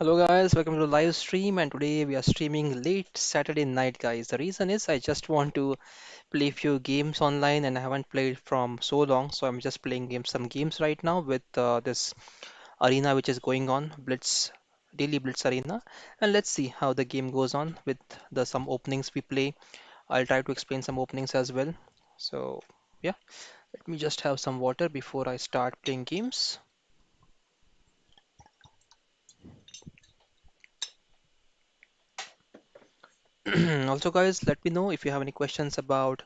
Hello guys, welcome to the live stream and today we are streaming late Saturday night guys. The reason is I just want to play a few games online and I haven't played from so long, so I'm just playing some games right now with this arena which is going on, Blitz Daily Blitz Arena, and let's see how the game goes on with the some openings we play. I'll try to explain some openings as well. So yeah, let me just have some water before I start playing games. Also, guys, let me know if you have any questions about.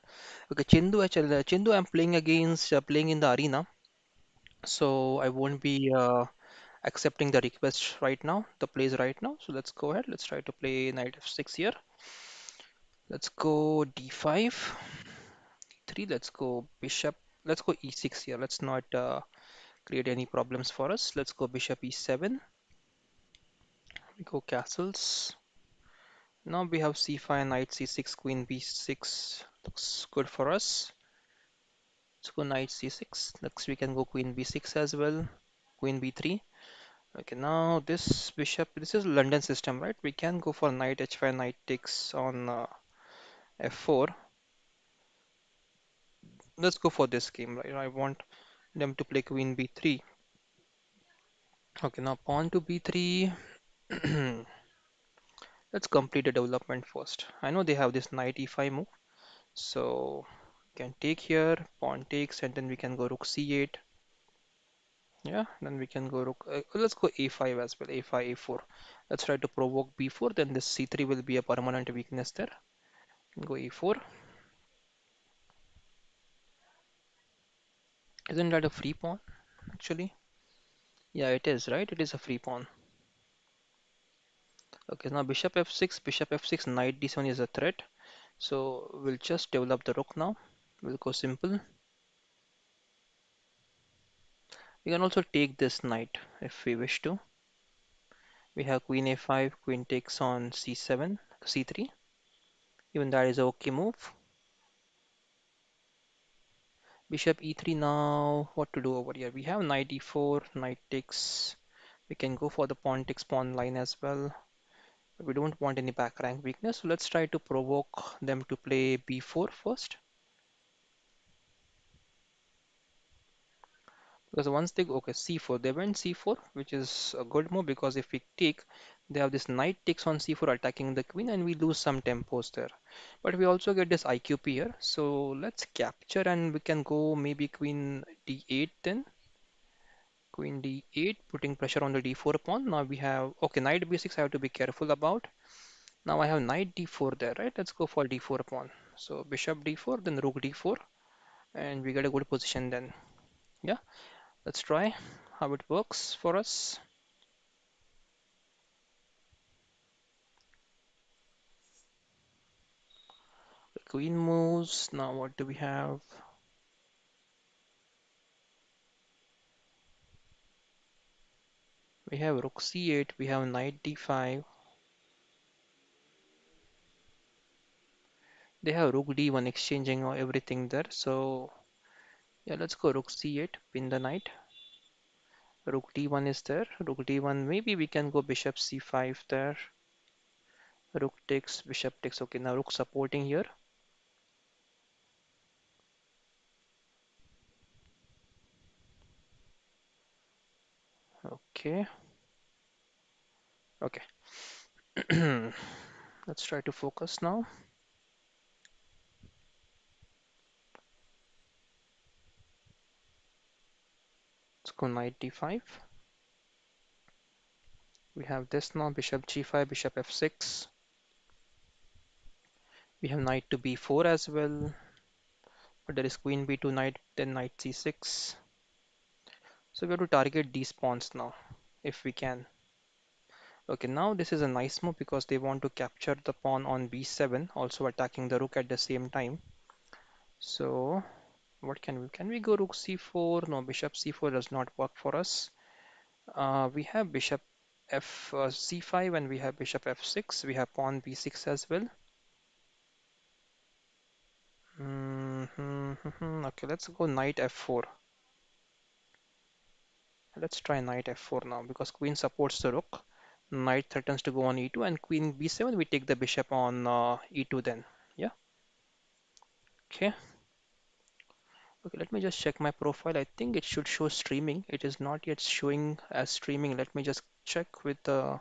Okay, Chindu, actually, Chindu, I'm playing against playing in the arena, so I won't be accepting the request right now, the plays right now. So let's go ahead. Let's try to play knight f6 here. Let's go d5, d3. Let's go bishop. Let's go e6 here. Let's not create any problems for us. Let's go bishop e7. We go castles. Now we have c5, knight c6, queen b6. Looks good for us. Let's go knight c6. Next we can go queen b6 as well. Queen b3. Okay, now this bishop, this is London system, right? We can go for knight h5, knight takes on f4. Let's go for this game, right? I want them to play queen b3. Okay, now pawn to b3. Let's complete the development first. I know they have this knight e5 move, so we can take here, pawn takes, and then we can go rook c8. Yeah, then we can go rook. Let's go a5 as well. A5, a4. Let's try to provoke b4. Then this c3 will be a permanent weakness there. Go e4. Isn't that a free pawn actually? Yeah, it is, right? It is a free pawn. Okay, now bishop f6, bishop f6, knight d7 is a threat. So we'll just develop the rook now. We'll go simple. We can also take this knight if we wish to. We have queen a5, queen takes on c7, c3. Even that is a okay move. Bishop e3 now. What to do over here? We have knight e4, knight takes. We can go for the pawn takes pawn line as well. But we don't want any back rank weakness. So let's try to provoke them to play b4 first. Because once they go, okay, c4, they went c4, which is a good move because if we take, they have this knight takes on c4 attacking the queen and we lose some tempos there. But we also get this IQP here. So let's capture and we can go maybe queen d8 then. Queen d8, putting pressure on the d4 pawn. Now we have, okay, knight b6 I have to be careful about. Now I have knight d4 there, right? Let's go for d4 pawn. So bishop d4, then rook d4, and we get a good position then. Yeah, let's try how it works for us. The queen moves. Now what do we have? We have rook c8, we have knight d5. They have rook d1 exchanging everything there. So yeah, let's go rook c8, pin the knight. Rook d1 is there. Rook d1, maybe we can go bishop c5 there. Rook takes, bishop takes. Okay, now rook supporting here. Okay, okay. Let's try to focus now. Let's go knight d5. We have this now, bishop g5, bishop f6. We have knight to b4 as well. But there is queen b2, knight, then knight c6. So we have to target these pawns now, if we can. Okay, now this is a nice move because they want to capture the pawn on b7, also attacking the rook at the same time. So what can we go rook c4? No, bishop c4 does not work for us. We have bishop f c5 and we have bishop f6. We have pawn b6 as well. Okay, let's go knight f4. Let's try knight f4 now because queen supports the rook. Knight threatens to go on e2 and queen b7. We take the bishop on e2 then. Yeah. Okay. Okay, let me just check my profile. I think it should show streaming. It is not yet showing as streaming. Let me just check with the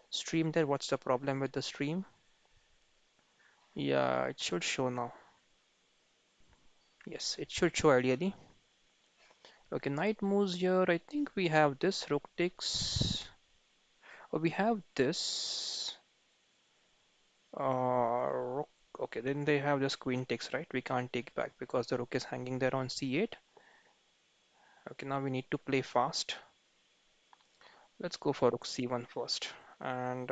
stream there. What's the problem with the stream? Yeah, it should show now. Yes, it should show ideally. Okay, knight moves here. I think we have this. Rook takes. Oh, we have this. Rook. Okay, then they have this queen takes, right? We can't take back because the rook is hanging there on c8. Okay, now we need to play fast. Let's go for rook c1 first. And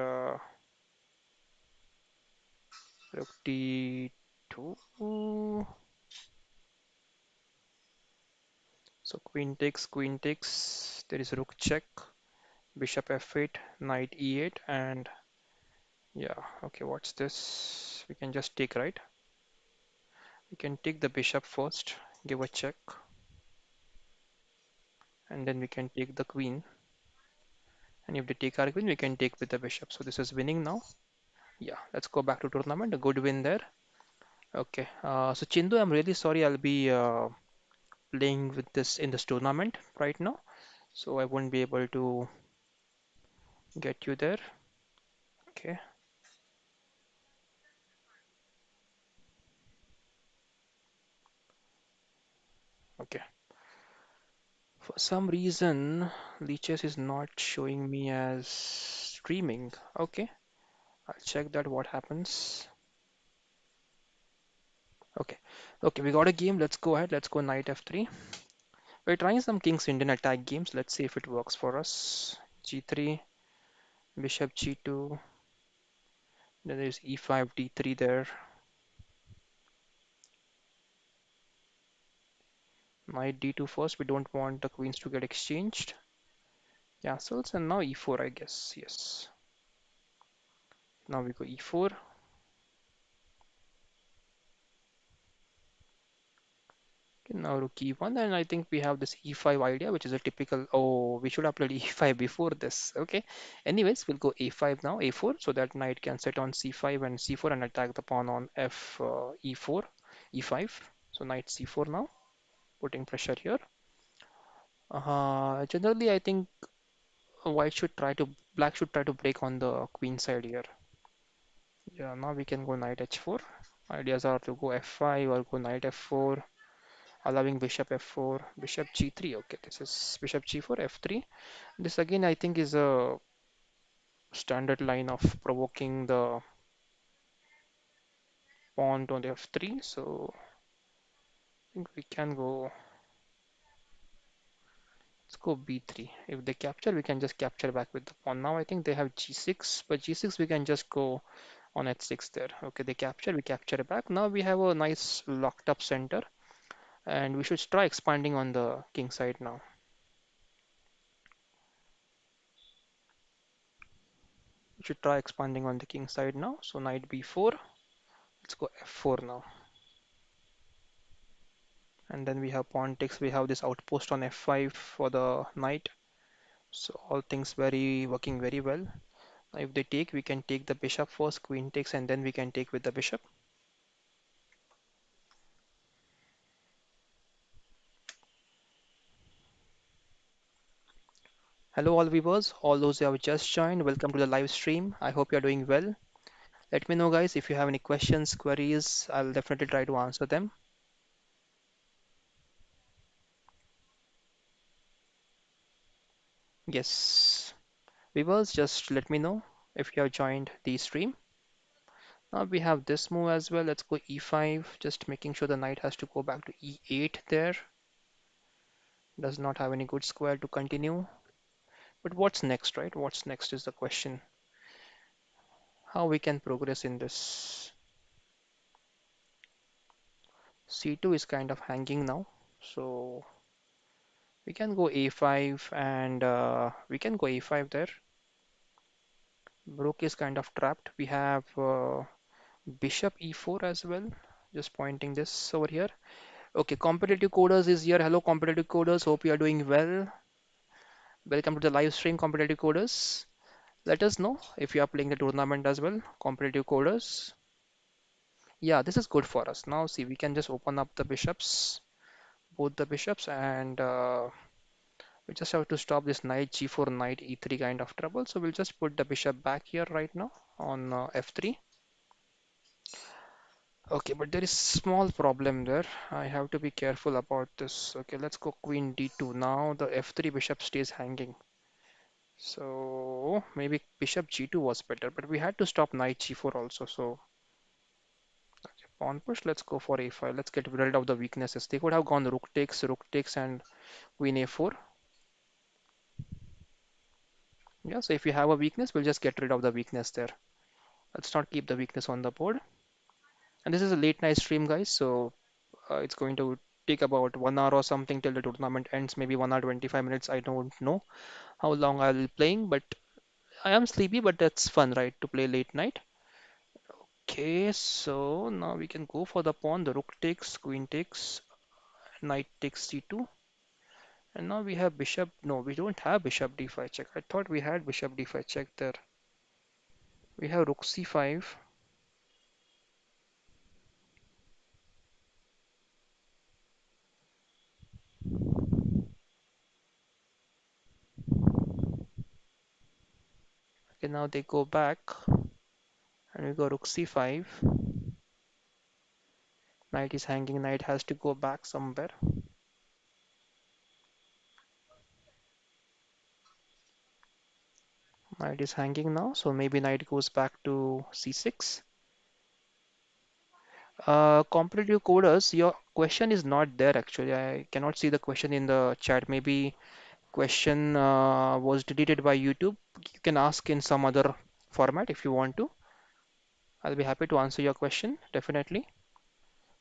rook d2. So queen takes, queen takes. There is rook check, bishop f8, knight e8, and yeah, okay, what's this? We can just take, right? We can take the bishop first, give a check, and then we can take the queen. And if they take our queen, we can take with the bishop. So this is winning now. Yeah, let's go back to tournament. A good win there. Okay, so Chindu, I'm really sorry. I'll be playing with this in this tournament right now, so I won't be able to get you there. Okay, okay. For some reason, Leeches is not showing me as streaming. Okay, I'll check that what happens. Okay, okay, we got a game. Let's go ahead. Let's go knight f3. We're trying some King's Indian attack games. Let's see if it works for us. g3, bishop g2. Then there's e5, d3 there. Knight d2 first. We don't want the queens to get exchanged. Castles and now e4, I guess. Yes. Now we go e4. Okay, now rook e1, and I think we have this e5 idea, which is a typical. Oh, we should have played e5 before this. Okay. Anyways, we'll go a5 now, a4, so that knight can sit on c5 and c4 and attack the pawn on f e4, e5. So knight c4 now, putting pressure here. Generally, I think white should try to, black should try to break on the queen side here. Yeah, now we can go knight h4. Ideas are to go f5 or go knight f4, allowing bishop f4, bishop g3. Okay, this is bishop g4, f3. This again, I think, is a standard line of provoking the pawn to the f3. So I think we can go. Let's go b3. If they capture, we can just capture back with the pawn. Now I think they have g6, but g6 we can just go on h6 there. Okay, they capture, we capture back. Now we have a nice locked up center, and we should try expanding on the king side now. We should try expanding on the king side now. So knight b4. Let's go f4 now. And then we have pawn takes. We have this outpost on f5 for the knight. So all things very working very well. Now if they take, we can take the bishop first, queen takes, and then we can take with the bishop. Hello all viewers, all those who have just joined, welcome to the live stream. I hope you are doing well. Let me know guys if you have any questions, queries, I'll definitely try to answer them. Yes, viewers, just let me know if you have joined the stream. Now we have this move as well. Let's go e5, just making sure the knight has to go back to e8 there. Does not have any good square to continue. But what's next, right? What's next is the question. How we can progress in this. C2 is kind of hanging now. So we can go a5 and we can go a5 there. Rook is kind of trapped. We have bishop e4 as well. Just pointing this over here. Okay, competitive coders is here. Hello, competitive coders. Hope you are doing well. Welcome to the live stream, competitive coders. Let us know if you are playing the tournament as well, competitive coders. Yeah, this is good for us. Now, see, we can just open up the bishops, both the bishops, and we just have to stop this knight g4, knight e3 kind of trouble. So we'll just put the bishop back here right now on f3. Okay, but there is small problem there. I have to be careful about this. Okay, let's go queen d2. Now the f3 bishop stays hanging. So maybe bishop g2 was better, but we had to stop knight g4 also. So okay, pawn push. Let's go for a5. Let's get rid of the weaknesses. They could have gone rook takes, and queen a4. Yeah, so if you have a weakness, we'll just get rid of the weakness there. Let's not keep the weakness on the board. And this is a late night stream, guys. So it's going to take about 1 hour or something till the tournament ends. Maybe 1 hour 25 minutes. I don't know how long I'll be playing, but I am sleepy, but that's fun, right? To play late night. Okay, so now we can go for the pawn. The rook takes, queen takes, knight takes c2. And now we have bishop. No, we don't have bishop d5 check. I thought we had bishop d5 check there. We have rook c5. Okay, now they go back and we go rook c5. Knight is hanging. Knight has to go back somewhere. Knight is hanging now, so maybe knight goes back to c6. Competitive coders, your question is not there actually. I cannot see the question in the chat. Maybe question was deleted by YouTube. You can ask in some other format if you want to. I'll be happy to answer your question, definitely.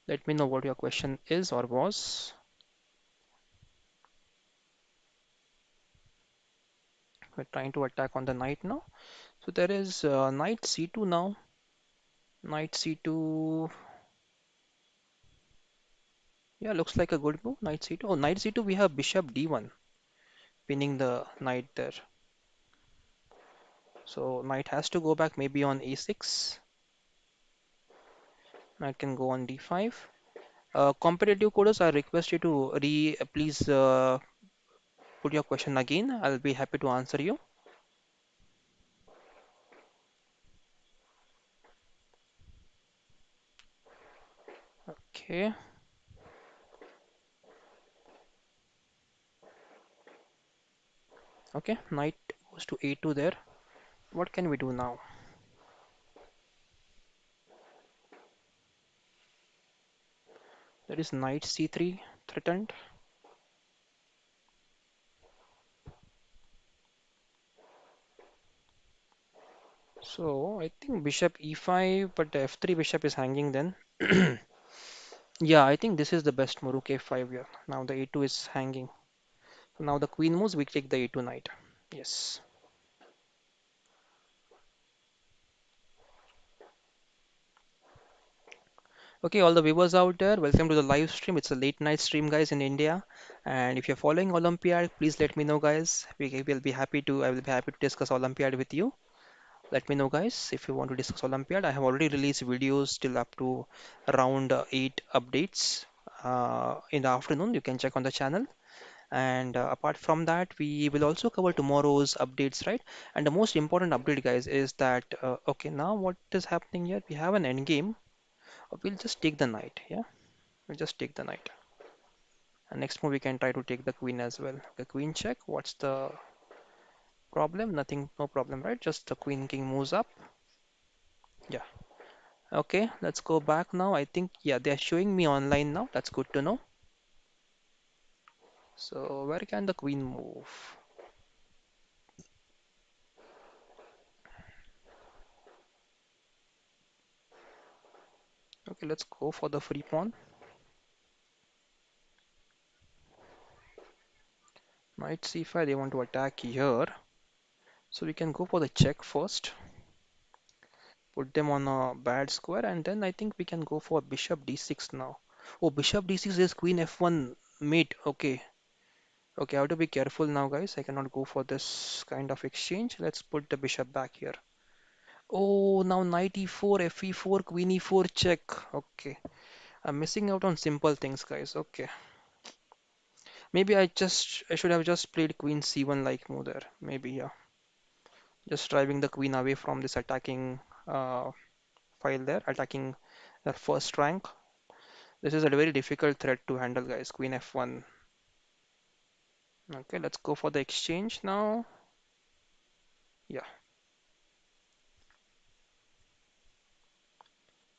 Let me know what your question is or was. We're trying to attack on the knight now. So there is knight c2 now. Knight c2. Yeah, looks like a good move. Knight c2. Oh, knight c2, we have bishop d1, pinning the knight there. So knight has to go back maybe on a6. Knight can go on d5. Competitive coders, I request you to please put your question again. I'll be happy to answer you. Okay. Okay. Knight goes to a2 there. What can we do now? There is knight c3 threatened. So I think bishop e5, but the f3 bishop is hanging then. Yeah, I think this is the best move. Rook a5 here. Now the a2 is hanging. So now the queen moves, we take the a2 knight. Yes. Okay, all the viewers out there, welcome to the live stream. It's a late night stream, guys, in India. And if you're following Olympiad, please let me know, guys. We will be happy to. I will be happy to discuss Olympiad with you. Let me know, guys, if you want to discuss Olympiad. I have already released videos till up to around 8 updates in the afternoon. You can check on the channel. And apart from that, we will also cover tomorrow's updates, right? And the most important update, guys, is that okay, now what is happening here? We have an end game. We'll just take the knight. Yeah, we'll just take the knight. And next move we can try to take the queen as well. The queen check. What's the problem? Nothing, no problem, right? Just the queen king moves up. Yeah. Okay, let's go back now. I think, yeah, they're showing me online now. That's good to know. So where can the queen move? Okay, let's go for the free pawn. Knight c5, they want to attack here. So we can go for the check first. Put them on a bad square, and then I think we can go for bishop d6 now. Oh, bishop d6 is queen f1 mate. Okay. Okay, I have to be careful now, guys. I cannot go for this kind of exchange. Let's put the bishop back here. Oh, now knight e4, fe4, queen e4 check. Okay, I'm missing out on simple things, guys. Okay, maybe I should have just played queen c1 like move there. Maybe, yeah. Just driving the queen away from this attacking uh, file there, attacking the first rank. This is a very difficult threat to handle, guys. Queen f1. Okay, let's go for the exchange now. Yeah,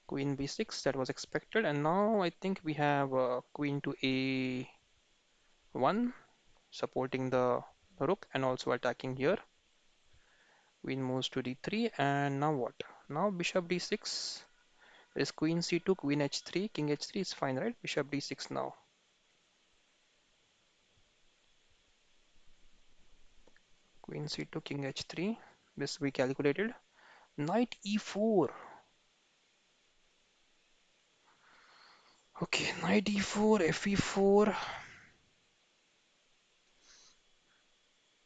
queen b6, that was expected. And now I think we have queen to a1, supporting the rook and also attacking here. Queen moves to d3, and now what? Now bishop d6. There is queen c2, queen h3, king h3 is fine, right? Bishop d6 now. Queen c2, king h3. This we calculated. Knight e4. Okay, knight e4, fe4.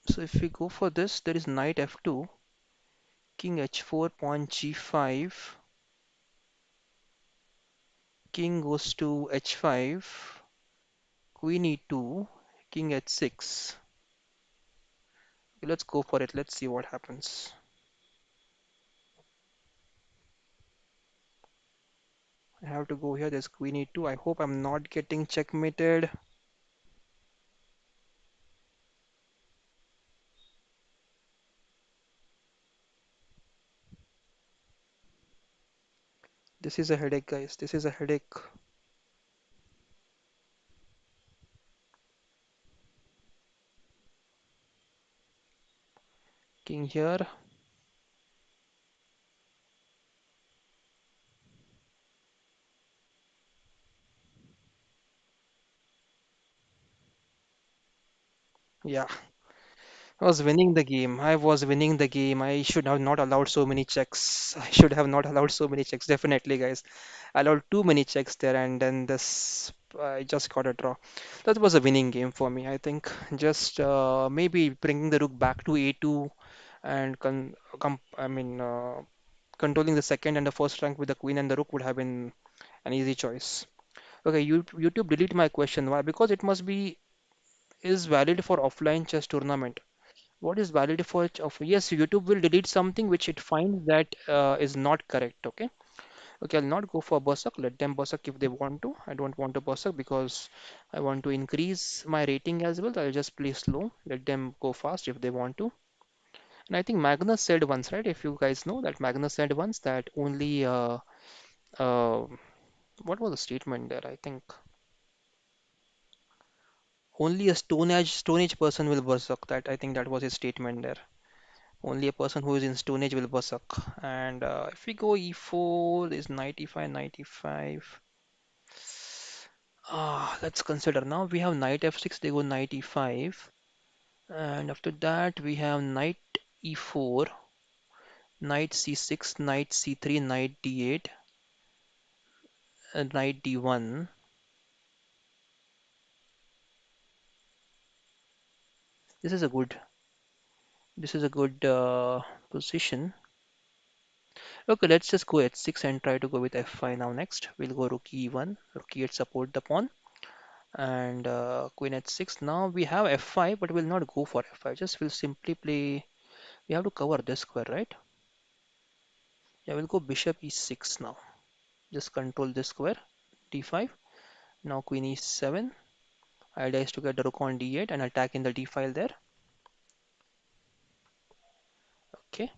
So if we go for this, there is knight f2, king h4, pawn g5, king goes to h5, queen e2, king h6. Let's go for it. Let's see what happens. I have to go here. There's queen e2. I hope I'm not getting checkmated. This is a headache, guys. This is a headache. King here. Yeah, I was winning the game. I was winning the game. I should have not allowed so many checks. I should have not allowed so many checks. Definitely, guys. I allowed too many checks there, and then this I just got a draw. That was a winning game for me, I think. Just maybe bringing the rook back to a2 and controlling the second and the first rank with the queen and the rook would have been an easy choice. Okay, YouTube delete my question. Why? Because it must be is valid for offline chess tournament. What is valid for yes, YouTube will delete something which it finds that is not correct. Okay. Okay, I'll not go for Berserk. Let them Berserk if they want to. I don't want to Berserk because I want to increase my rating as well. I'll just play slow. Let them go fast if they want to. And I think Magnus said once, right? If you guys know that Magnus said once that only uh, what was the statement there? I think only a Stone Age person will Berserk. That I think that was his statement there. Only a person who is in Stone Age will Berserk. And if we go e4, there's 95, 95. Let's consider. Now we have knight f6, they go knight e5. And after that, we have knight e4, knight c6, knight c3, knight d8, knight d1. This is a good, this is a good position. Okay, let's just go h6 and try to go with f5 now next. We'll go rook e1, rook e8 support the pawn. And queen h6. Now we have f5, but we'll not go for f5. Just we'll simply play. We have to cover this square, right? Yeah, we'll go bishop e6 now. Just control this square. d5. Now queen e7. Idea is to get the rook on d8 and attack in the d file there. Okay.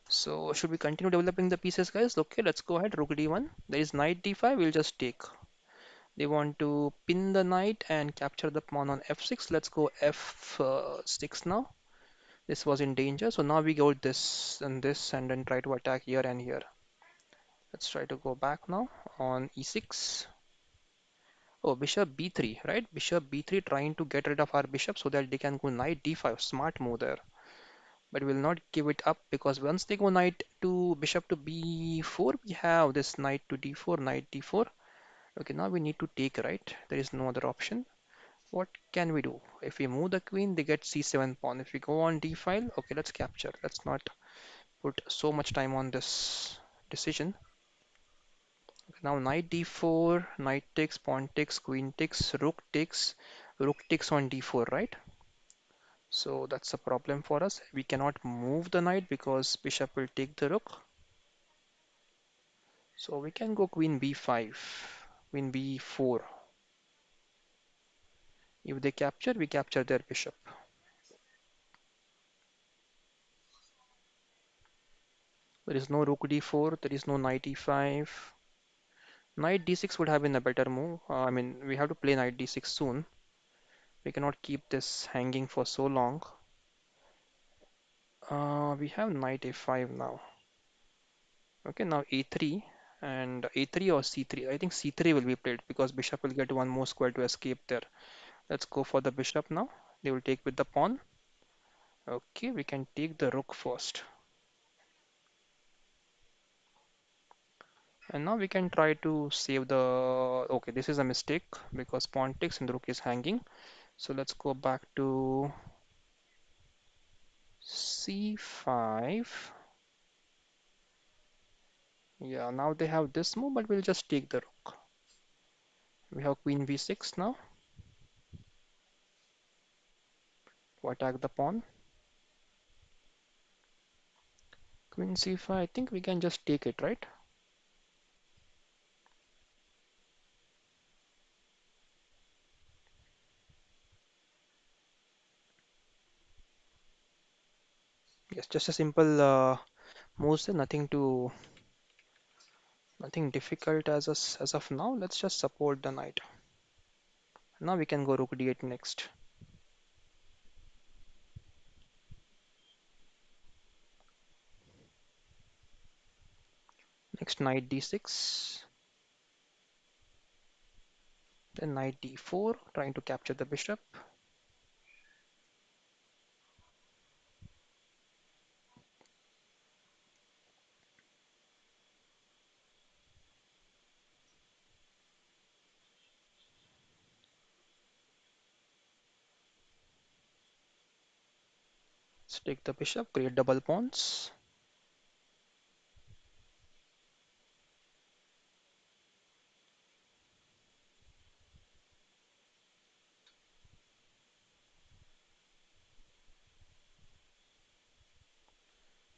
So should we continue developing the pieces, guys? Okay, let's go ahead. Rook d1. There is knight d5. We'll just take. They want to pin the knight and capture the pawn on f6. Let's go f6 now. This was in danger, so now we go this and then try to attack here and here. Let's try to go back now on e6. Oh, bishop b3, right? Bishop b3 trying to get rid of our bishop so that they can go knight d5. Smart move there. But we'll not give it up because once they go knight to bishop to b4, we have this knight to d4, knight d4. Okay, now we need to take, right? There is no other option. What can we do? If we move the queen, they get c7 pawn. If we go on d5, okay, let's capture. Let's not put so much time on this decision. Okay, now knight d4, knight takes, pawn takes, queen takes, rook takes on d4, right? So that's a problem for us. We cannot move the knight because bishop will take the rook. So we can go queen b5, queen b4. If they capture, we capture their bishop. There is no rook d4, there is no knight e5. Knight d6 would have been a better move. I mean, we have to play knight d6 soon. We cannot keep this hanging for so long. We have knight a5 now. Okay, now a3 and a3 or c3. I think c3 will be played because bishop will get one more square to escape there. Let's go for the bishop now. They will take with the pawn. Okay, we can take the rook first. And now we can try to save the... Okay, this is a mistake because pawn takes and the rook is hanging. So let's go back to c5. Yeah, now they have this move, but we'll just take the rook. We have queen b6 now to attack the pawn. Queen c5, I think we can just take it, right? Yes, just a simple moves, nothing difficult as of now. Let's just support the knight. Now we can go rook d8 next. Next knight d6, then knight d4, trying to capture the bishop. Let's take the bishop, create double pawns.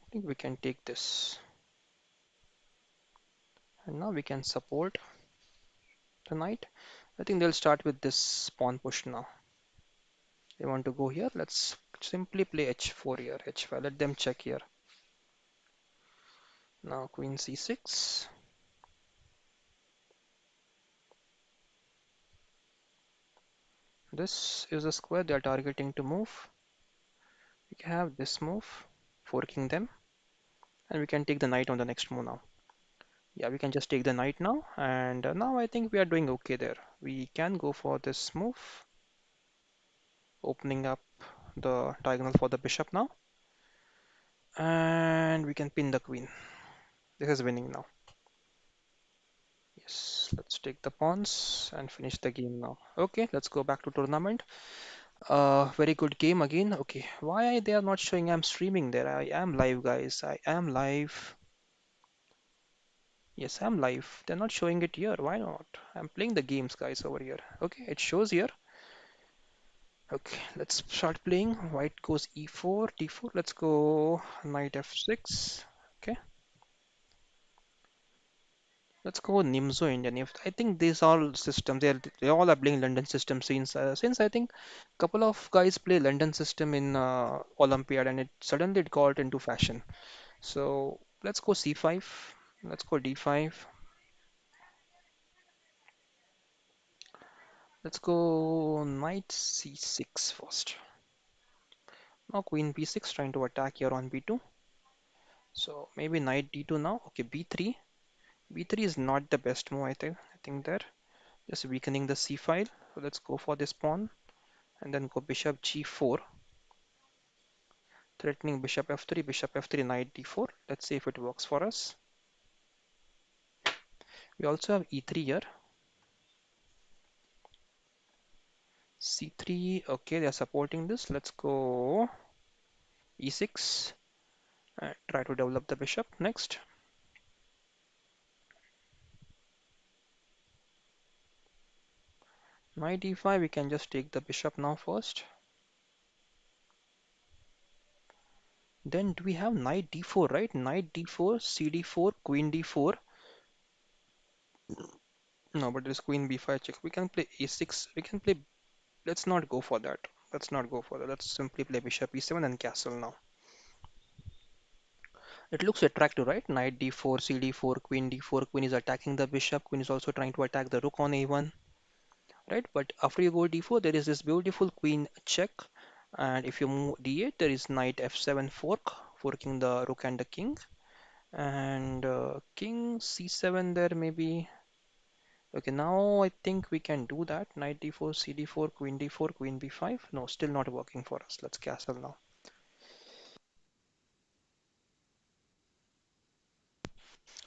I think we can take this. And now we can support the knight. I think they'll start with this pawn push now. They want to go here. Let's simply play h4 here, h5. Let them check here. Now queen c6. This is a square they are targeting to move. We can have this move, forking them, and we can take the knight on the next move now. Yeah, we can just take the knight now, and now I think we are doing okay there. We can go for this move, opening up the diagonal for the bishop now, and we can pin the queen. This is winning now. Yes, let's take the pawns and finish the game now. Okay, let's go back to tournament. Very good game again. Okay, why they are not showing I'm streaming there? I am live, guys. I am live. Yes, I'm live. They're not showing it here. Why not? I'm playing the games, guys, over here. Okay, it shows here. Okay, let's start playing. White goes e4, d4. Let's go knight f6. Okay, let's go Nimzo Indian. If I think these all systems, they all are playing London system since I think couple of guys play London system in Olympiad and it suddenly it got into fashion. So let's go c5. Let's go d5. Let's go knight c6 first. Now queen b6 trying to attack here on b2. So maybe knight d2 now. Okay, b3. b3 is not the best move, I think. I think there. Just weakening the c file. So let's go for this pawn and then go bishop g4. Threatening bishop f3, knight d4. Let's see if it works for us. We also have e3 here. C3. Okay, they're supporting this. Let's go E6 and try to develop the bishop next. Knight D5. We can just take the bishop now first. Then do we have knight D4, right? Knight D4, CD4, Queen D4. No, but there's Queen B5 check. We can play A6. We can play. Let's not go for that. Let's not go for that. Let's simply play bishop E7 and castle now. It looks attractive, right? Knight D4, CD4, Queen D4. Queen is attacking the bishop. Queen is also trying to attack the rook on A1, right? But after you go D4, there is this beautiful queen check. And if you move D8, there is knight F7 fork, forking the rook and the king. And king C7 there maybe. Okay, now I think we can do that. Knight D4, CD4, Queen D4, Queen B5. No, still not working for us. Let's castle now.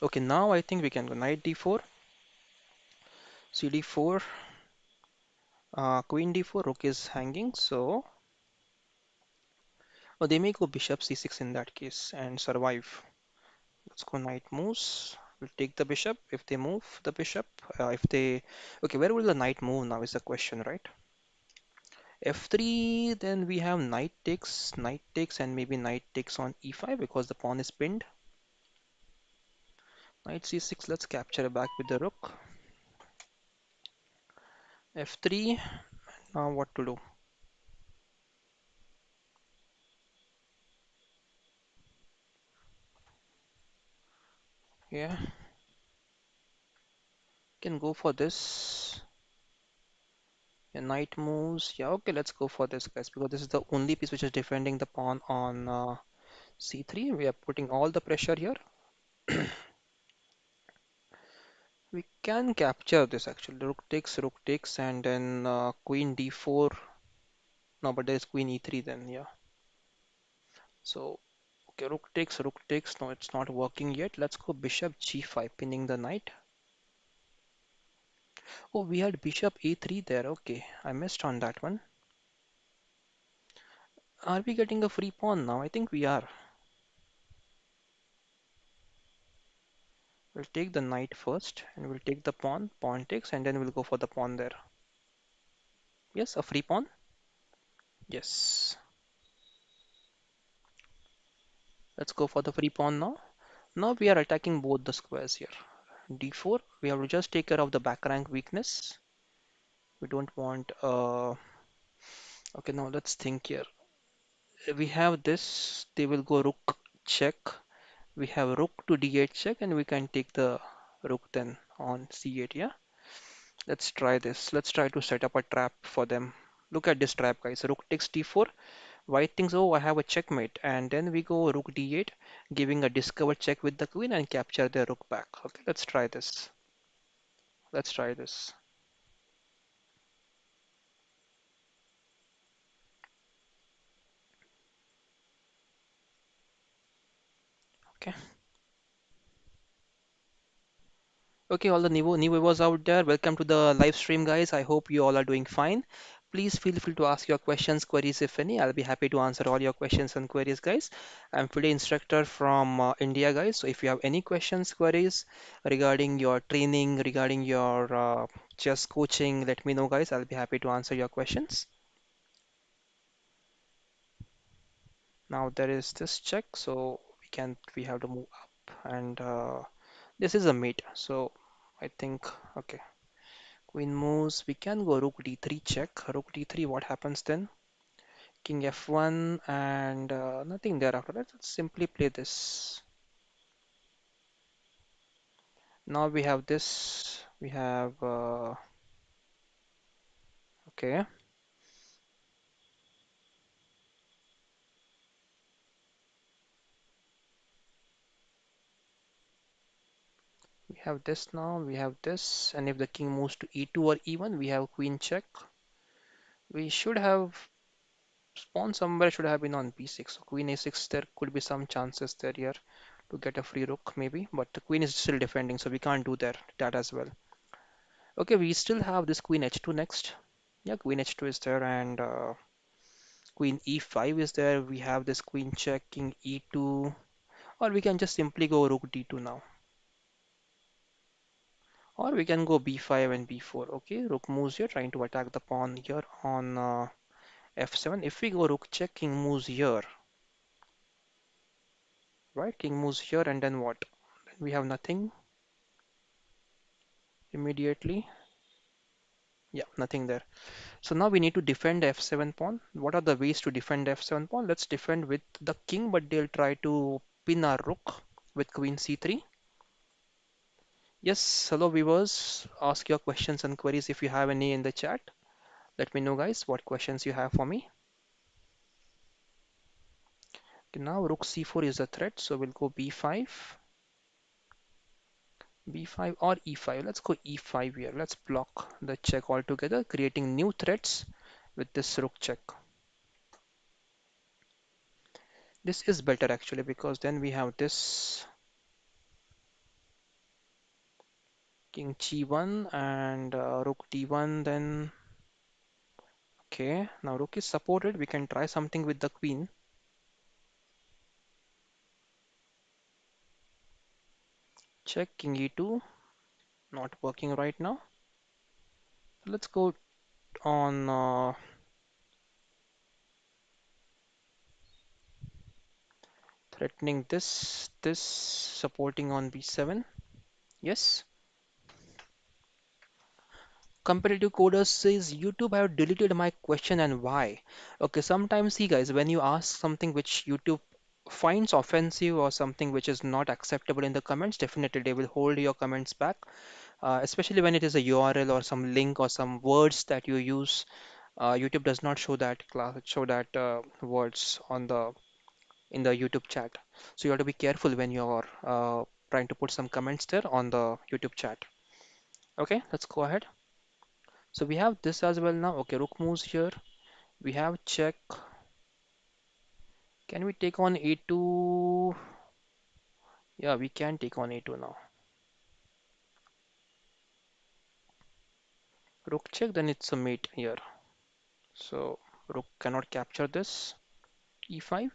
Okay, now I think we can go Knight D4, CD4, Queen D4, Rook is hanging. So, oh, they may go Bishop C6 in that case and survive. Let's go Knight moves. We'll take the bishop if they move the bishop. If they, okay, where will the knight move now is the question, right? F3, then we have knight takes, and maybe knight takes on E5 because the pawn is pinned. Knight C6, let's capture back with the rook. F3, now what to do? Yeah, can go for this. Yeah, knight moves. Yeah, okay, let's go for this, guys, because this is the only piece which is defending the pawn on C3. We are putting all the pressure here. We can capture this actually. Rook takes, and then queen D4. No, but there is queen E3 then, yeah. So, okay, rook takes. No, it's not working yet. Let's go bishop G5, pinning the knight. Oh, we had bishop A3 there. Okay, I missed on that one. Are we getting a free pawn now? I think we are. We'll take the knight first and we'll take the pawn. Pawn takes, and then we'll go for the pawn there. Yes, a free pawn. Yes. Let's go for the free pawn now. Now we are attacking both the squares here. D4, we have to just take care of the back rank weakness. We don't want okay, now let's think here. We have this, they will go rook check. We have rook to D8 check, and we can take the rook then on C8, yeah? Let's try this. Let's try to set up a trap for them. Look at this trap, guys. Rook takes D4. White thinks, oh, I have a checkmate. And then we go rook D8, giving a discover check with the queen and capture the rook back. Okay, let's try this. Let's try this. Okay. Okay, all the new viewers out there, welcome to the live stream, guys. I hope you all are doing fine. Please feel free to ask your questions, queries, if any. I'll be happy to answer all your questions and queries, guys. I'm Fide instructor from India, guys. So if you have any questions, queries regarding your training, regarding your chess coaching, let me know, guys. I'll be happy to answer your questions. Now there is this check, so we have to move up, and this is a mate. So I think okay. Queen moves. We can go rook d3 check. Rook d3. What happens then? King f1 and nothing there after that. Let's simply play this. Now we have this. We have okay. We have this now. We have this. And if the king moves to e2 or e1, we have queen check. We should have pawn somewhere should have been on b6. So queen a6. There could be some chances there here to get a free rook maybe, but the queen is still defending, so we can't do that as well. Okay, we still have this queen h2 next. Yeah, queen h2 is there, and queen e5 is there. We have this queen check, king e2, or we can just simply go rook d2 now. Or we can go b5 and b4. Okay, rook moves here, trying to attack the pawn here on f7. If we go rook check, king moves here, right? King moves here, and then what? Then we have nothing immediately. Yeah, nothing there. So now we need to defend f7 pawn. What are the ways to defend f7 pawn? Let's defend with the king, but they'll try to pin our rook with queen c3. Yes, hello viewers. Ask your questions and queries if you have any in the chat. Let me know, guys, what questions you have for me. Okay, now rook c4 is a threat, so we'll go b5, b5 or e5. Let's go e5 here. Let's block the check altogether, creating new threats with this rook check. This is better actually because then we have this king g1 and rook d1. Then okay, now rook is supported. We can try something with the queen. Check king e2, not working right now. So let's go on threatening this supporting on b7. Yes. Competitive coder says YouTube have deleted my question and why. Okay, sometimes see guys, when you ask something which YouTube finds offensive or something which is not acceptable in the comments, definitely they will hold your comments back. Especially when it is a URL or some link or some words that you use. YouTube does not show that words on the in the YouTube chat. So you have to be careful when you're trying to put some comments there on the YouTube chat. Okay, let's go ahead. So we have this as well now. Okay, rook moves here. We have check. Can we take on a2? Yeah, we can take on a2 now. Rook check, then it's a mate here. So rook cannot capture this. e5.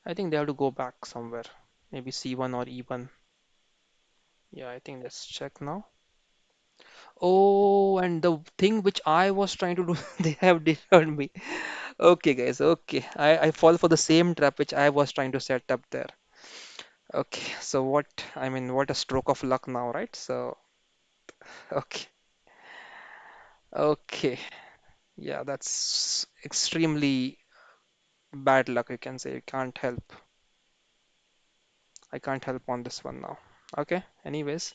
I think they have to go back somewhere. Maybe c1 or e1. Yeah, I think let's check now. Oh, and the thing which I was trying to do, they have deterred me. Okay, guys, okay. I fall for the same trap which I was trying to set up there. Okay, so what a stroke of luck now, right? So, okay, okay. Yeah, that's extremely bad luck, you can say. You can't help. I can't help on this one now. Okay, anyways,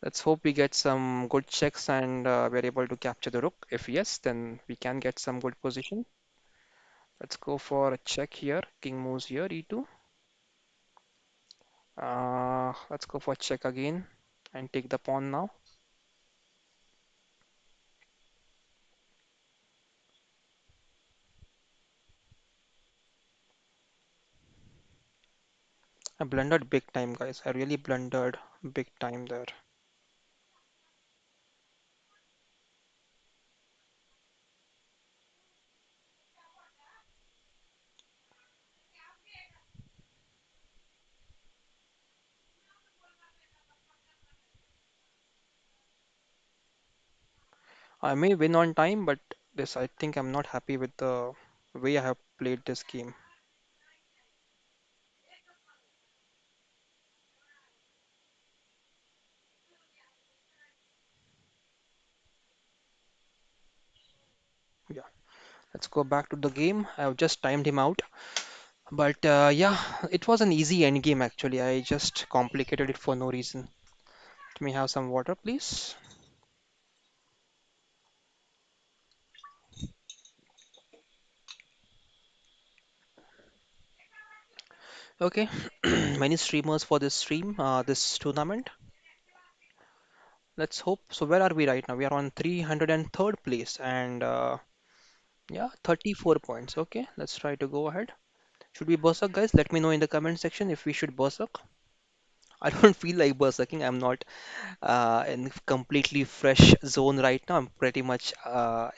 let's hope we get some good checks and we're able to capture the rook. If yes, then we can get some good position. Let's go for a check here. King moves here, e2. Let's go for check again and take the pawn now. I blundered big time, guys. I really blundered big time there. I may win on time, but this I think I'm not happy with the way I have played this game. Yeah, let's go back to the game. I've just timed him out. But yeah, it was an easy end game actually. I just complicated it for no reason. Let me have some water, please. Okay, many streamers for this stream, this tournament. Let's hope. So where are we right now? We are on 303rd place and yeah, 34 points. Okay, let's try to go ahead. Should we berserk, guys? Let me know in the comment section if we should berserk. I don't feel like berserking. I'm not in completely fresh zone right now. I'm pretty much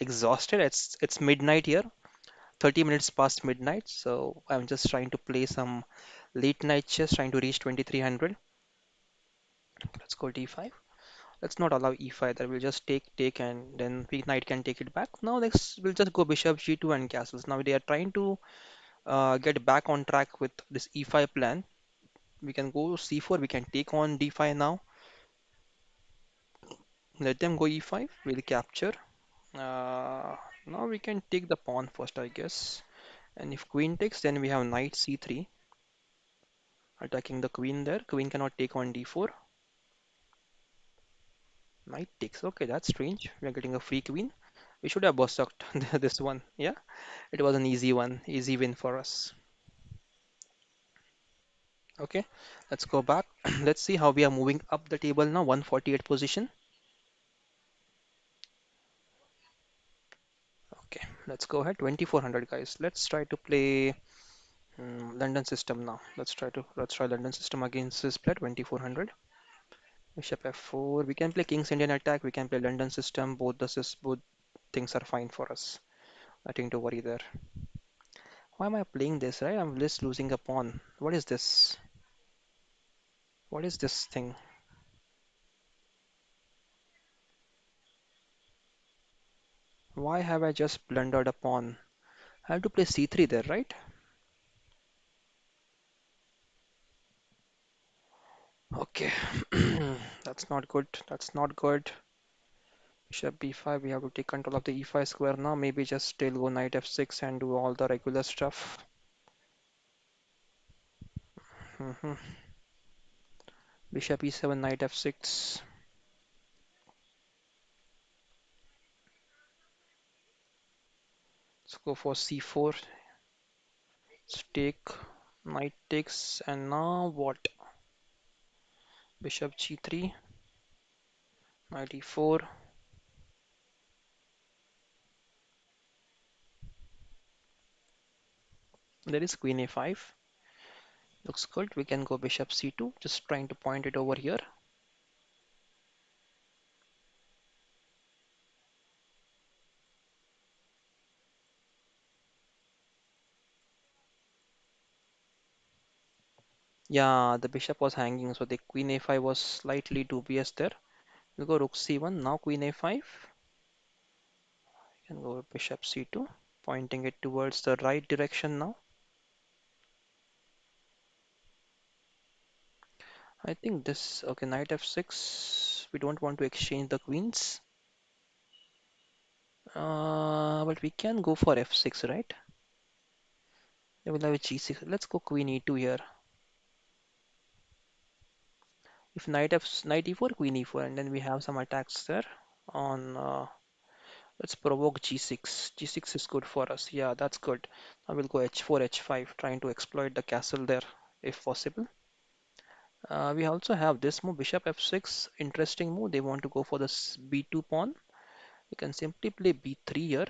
exhausted. It's midnight here, 30 minutes past midnight. So I'm just trying to play some late night chess, trying to reach 2300. Let's go d5. Let's not allow e5 there. We'll just take, and then knight can take it back. Now next we'll just go bishop g2 and castles. Now they are trying to get back on track with this e5 plan. We can go c4. We can take on d5 now. Let them go e5. We'll capture. Uh, Now we can take the pawn first, I guess. And if queen takes, then we have knight c3 attacking the queen there. Queen cannot take on d4. Knight takes. Okay, that's strange. We are getting a free queen. We should have berserked this one. Yeah, it was an easy one, easy win for us. Okay, let's go back. Let's see how we are moving up the table now. 148 position. Okay, let's go ahead. 2400 guys. Let's try to play London system now. Let's try London system against this play 2400. Bishop f4. We can play King's Indian attack. We can play London system. Both things are fine for us. Nothing to worry there. Why am I playing this, right? I'm just losing a pawn. What is this? What is this thing? Why have I just blundered a pawn? I have to play c3 there, right? Okay. That's not good. That's not good. Bishop b5. We have to take control of the e5 square now. Maybe just still go knight f6 and do all the regular stuff. Mhm. Bishop e7, knight f6. Let's go for c4. Let's take knight takes. And now what? Bishop g3, knight e4. There is queen a5. Looks good. We can go bishop c2. Just trying to point it over here. Yeah, the bishop was hanging, so the queen a5 was slightly dubious there. We'll go rook c1. Now queen a5. Can go bishop c2, pointing it towards the right direction now. I think this, okay, knight f6. We don't want to exchange the queens. But we can go for f6, right? They will have a g6. Let's go queen e2 here. If knight e4, queen e4, and then we have some attacks there on. Let's provoke g6. G6 is good for us. Yeah, that's good. I will go h4, h5, trying to exploit the castle there if possible. We also have this move, bishop f6. Interesting move. They want to go for this b2 pawn. We can simply play b3 here.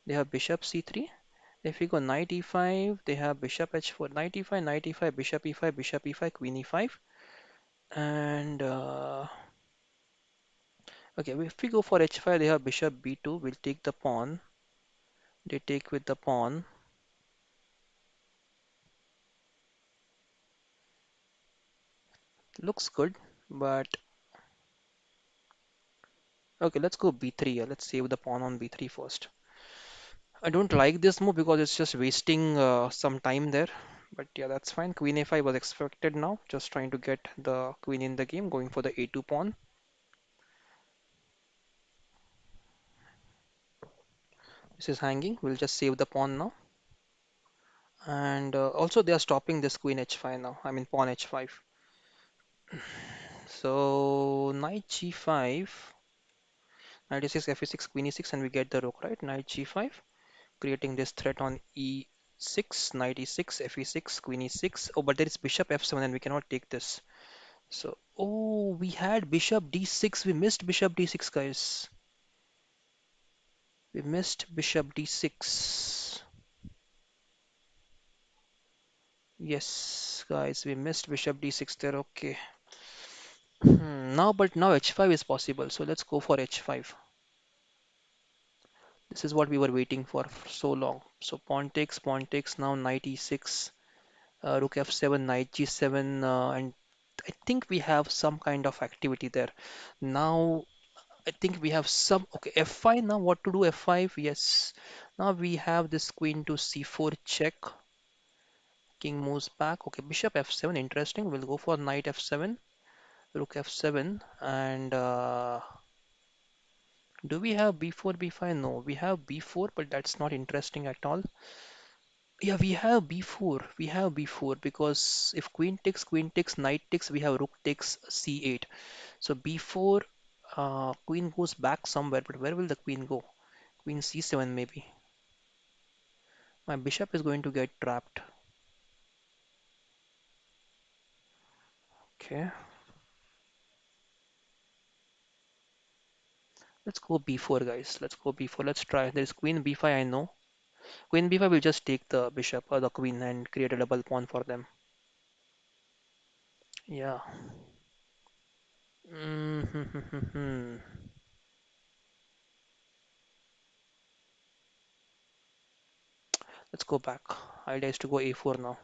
They have bishop c3. If we go knight e5, they have bishop h4, knight e5, knight e5, bishop e5, queen e5. And okay, if we go for h5, they have bishop b2. We'll take the pawn. They take with the pawn. Looks good, but okay, let's go b3 here. Let's save the pawn on b3 first. I don't like this move because it's just wasting some time there. But yeah, that's fine. Queen a5 was expected now. Just trying to get the queen in the game, going for the a2 pawn. This is hanging. We'll just save the pawn now. And also they are stopping this queen h5 now. I mean pawn h5. So knight g5, knight e6, f 6 queen e6, and we get the rook, right? Knight g5, creating this threat on e6, knight e6, f 6 queen e6. Oh, but there is bishop f7 and we cannot take this. So, oh, we had bishop d6. We missed bishop d6, guys. We missed bishop d6. Yes. guys. We missed bishop d6 there. Okay. Now, but now h5 is possible. So let's go for h5. This is what we were waiting for so long. So pawn takes. Now knight e6, rook f7, knight g7, and I think we have some kind of activity there. Now I think we have some. Okay, f5 now. What to do? f5. Yes. Now we have this queen to c4 check. King moves back. Okay, bishop f7. Interesting. We'll go for knight f7, rook f7, and do we have b4, b5? No, we have b4, but that's not interesting at all. Yeah, we have b4. We have b4 because if queen takes, knight takes, we have rook takes c8. So b4, queen goes back somewhere, but where will the queen go? Queen c7 maybe. My bishop is going to get trapped. Okay, let's go b4, guys. Let's go b4. Let's try. There's queen b5, I know. Queen b5 will just take the bishop or the queen and create a double pawn for them. Yeah. Mm-hmm. Let's go back. Idea is to go a4 now.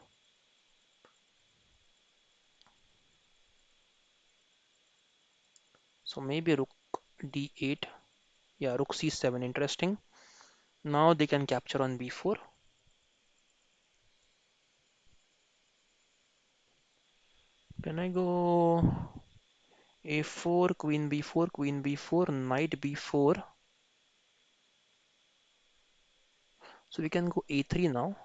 So maybe rook d8. Yeah, rook c7. Interesting. Now they can capture on b4. Can I go a4, queen b4, knight b4? So we can go a3 now.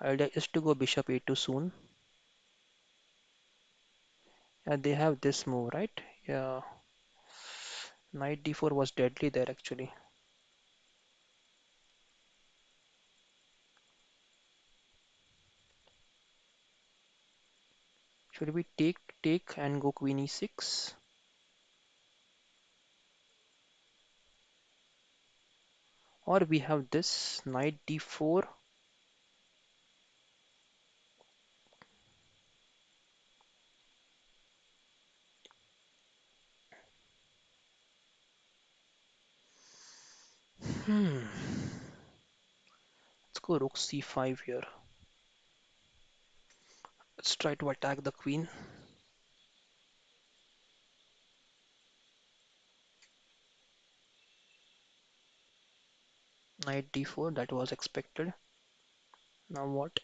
Idea is to go bishop a2 soon. Yeah, they have this move, right? Yeah, knight d4 was deadly there actually. Should we take and go queen e6? Or we have this knight d4. Hmm. Let's go rook c5 here. Let's try to attack the queen. Knight d4, that was expected. Now what?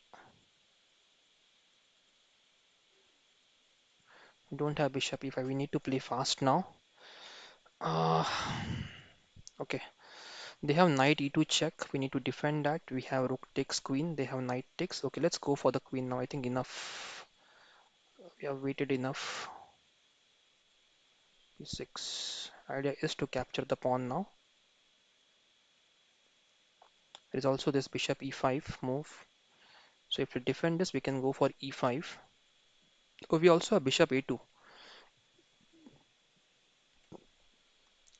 We don't have bishop e5. We need to play fast now. Uh, okay. They have knight e2 check. We need to defend that. We have rook takes queen. They have knight takes. Okay, let's go for the queen now. I think enough. We have waited enough. e6. Idea is to capture the pawn now. There is also this bishop e5 move. So if we defend this, we can go for e5. Oh, we also have bishop a2.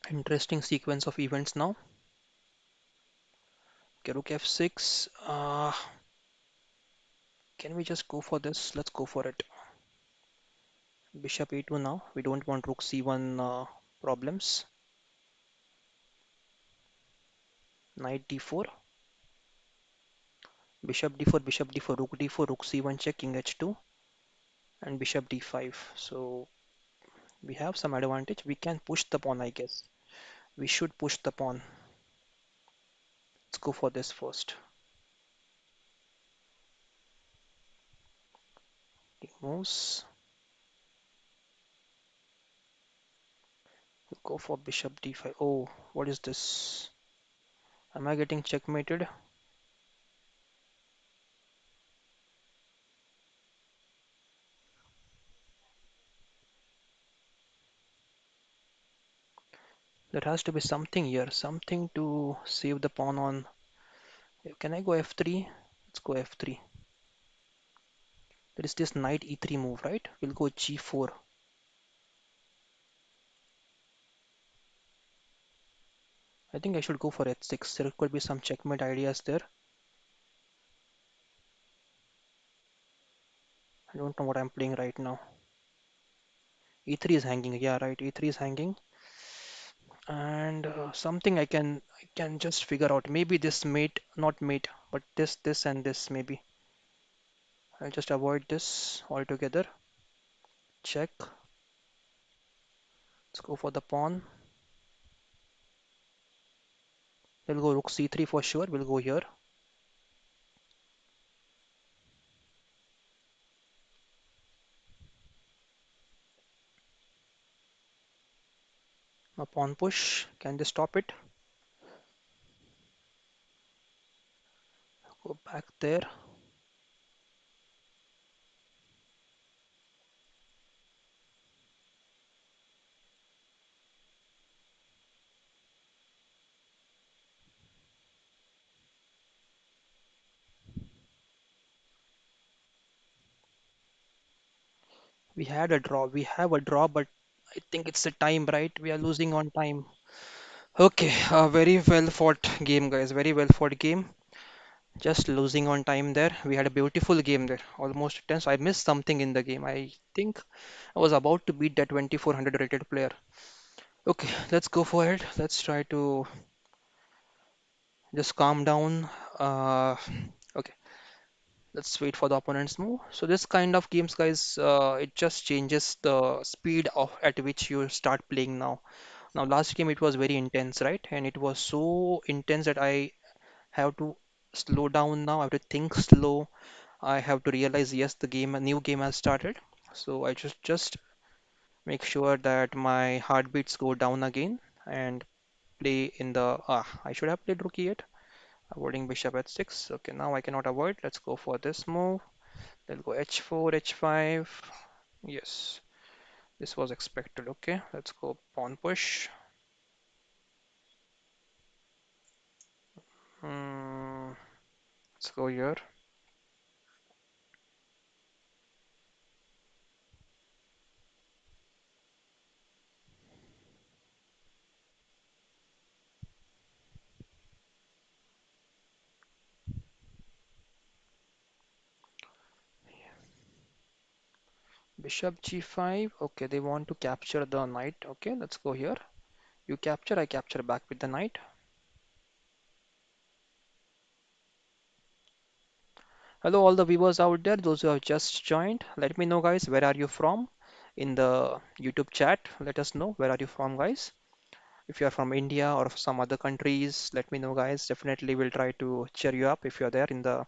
Interesting sequence of events now. Okay, rook f6. Can we just go for this? Let's go for it. Bishop a2 now. We don't want rook c1 problems. Knight d4. Bishop d4, rook c1 check, king h2, and bishop d5. So we have some advantage. We can push the pawn, I guess. We should push the pawn. Let's go for this first. King moves. We'll go for bishop d5. Oh, what is this? Am I getting checkmated? There has to be something here, something to save the pawn on. Can I go f3? Let's go f3. There is this knight e3 move, right? We'll go g4. I think I should go for h6. There could be some checkmate ideas there. I don't know what I'm playing right now. E3 is hanging. Yeah, right. E3 is hanging. And something I can just figure out. Maybe this mate, not mate, but this, and this maybe. I'll just avoid this altogether. Check. Let's go for the pawn. We'll go rook c3 for sure. We'll go here. A pawn push. Can they stop it? Go back there. We had a draw. We have a draw, but I think it's the time, right? We are losing on time. Okay, a very well fought game, guys. Very well fought game. Just losing on time there. We had a beautiful game there. Almost tense. I missed something in the game. I think I was about to beat that 2400 rated player. Okay, let's go for it. Let's try to just calm down. Okay, let's wait for the opponent's move. So this kind of games, guys, it just changes the speed of at which you start playing now. Now, last game it was very intense, right? And it was so intense that I have to slow down now. I have to think slow. I have to realize, yes, the game, a new game has started. So I just make sure that my heartbeats go down again and play in the. I should have played rook e8, avoiding bishop h6. Okay, now I cannot avoid. Let's go for this move. They'll go h4, h5. Yes, this was expected. Okay, let's go pawn push. Hmm, let's go here. Bishop g5. Okay, they want to capture the knight. Okay, let's go here. You capture, I capture back with the knight. Hello, all the viewers out there, those who have just joined. Let me know, guys, where are you from in the YouTube chat? Let us know where are you from, guys. If you are from India or some other countries, let me know, guys. Definitely will try to cheer you up if you're there in the.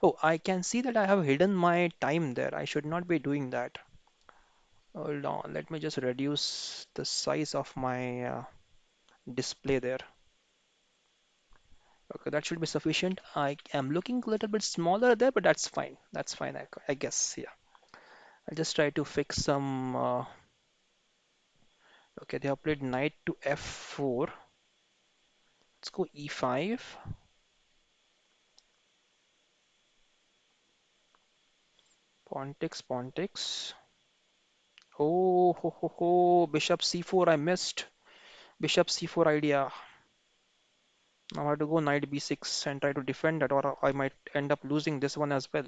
Oh, I can see that I have hidden my time there. I should not be doing that. Hold on, let me just reduce the size of my display there. Okay, that should be sufficient. I am looking a little bit smaller there, but that's fine. That's fine, I guess. Yeah. I'll just try to fix some. Okay, they have played knight to f4. Let's go e5. Pawn takes, pawn takes. Oh, ho, ho, ho. Bishop c4, I missed. Bishop c4 idea. Now I have to go knight b6 and try to defend that, or I might end up losing this one as well.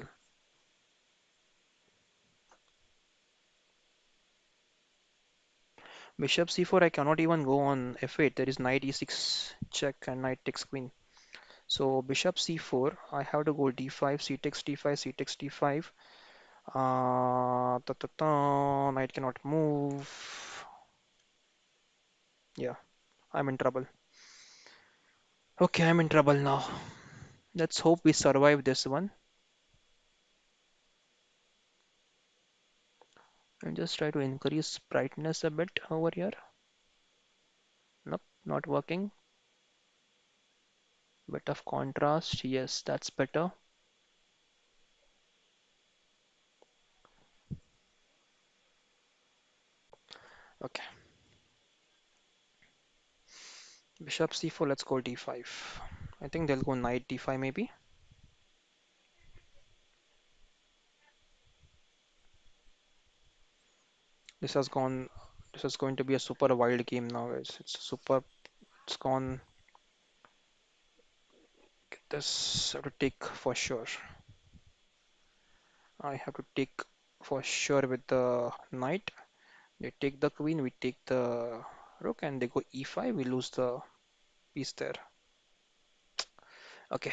Bishop c4, I cannot even go on f8. There is knight e6 check and knight takes queen. So bishop c4, I have to go d5, c takes d5, c takes d5. Knight cannot move. Yeah, I'm in trouble. Okay, I'm in trouble now. Let's hope we survive this one. And just try to increase brightness a bit over here. Nope, not working. Bit of contrast. Yes, that's better. Okay. Bishop c4, let's go d5. I think they'll go knight d5 maybe. This has gone, this is going to be a super wild game now, guys. It's super, it's gone. This I have to take for sure. I have to take. for sure with the knight. They take the queen, we take the rook, and they go e5. We lose the piece there. Okay,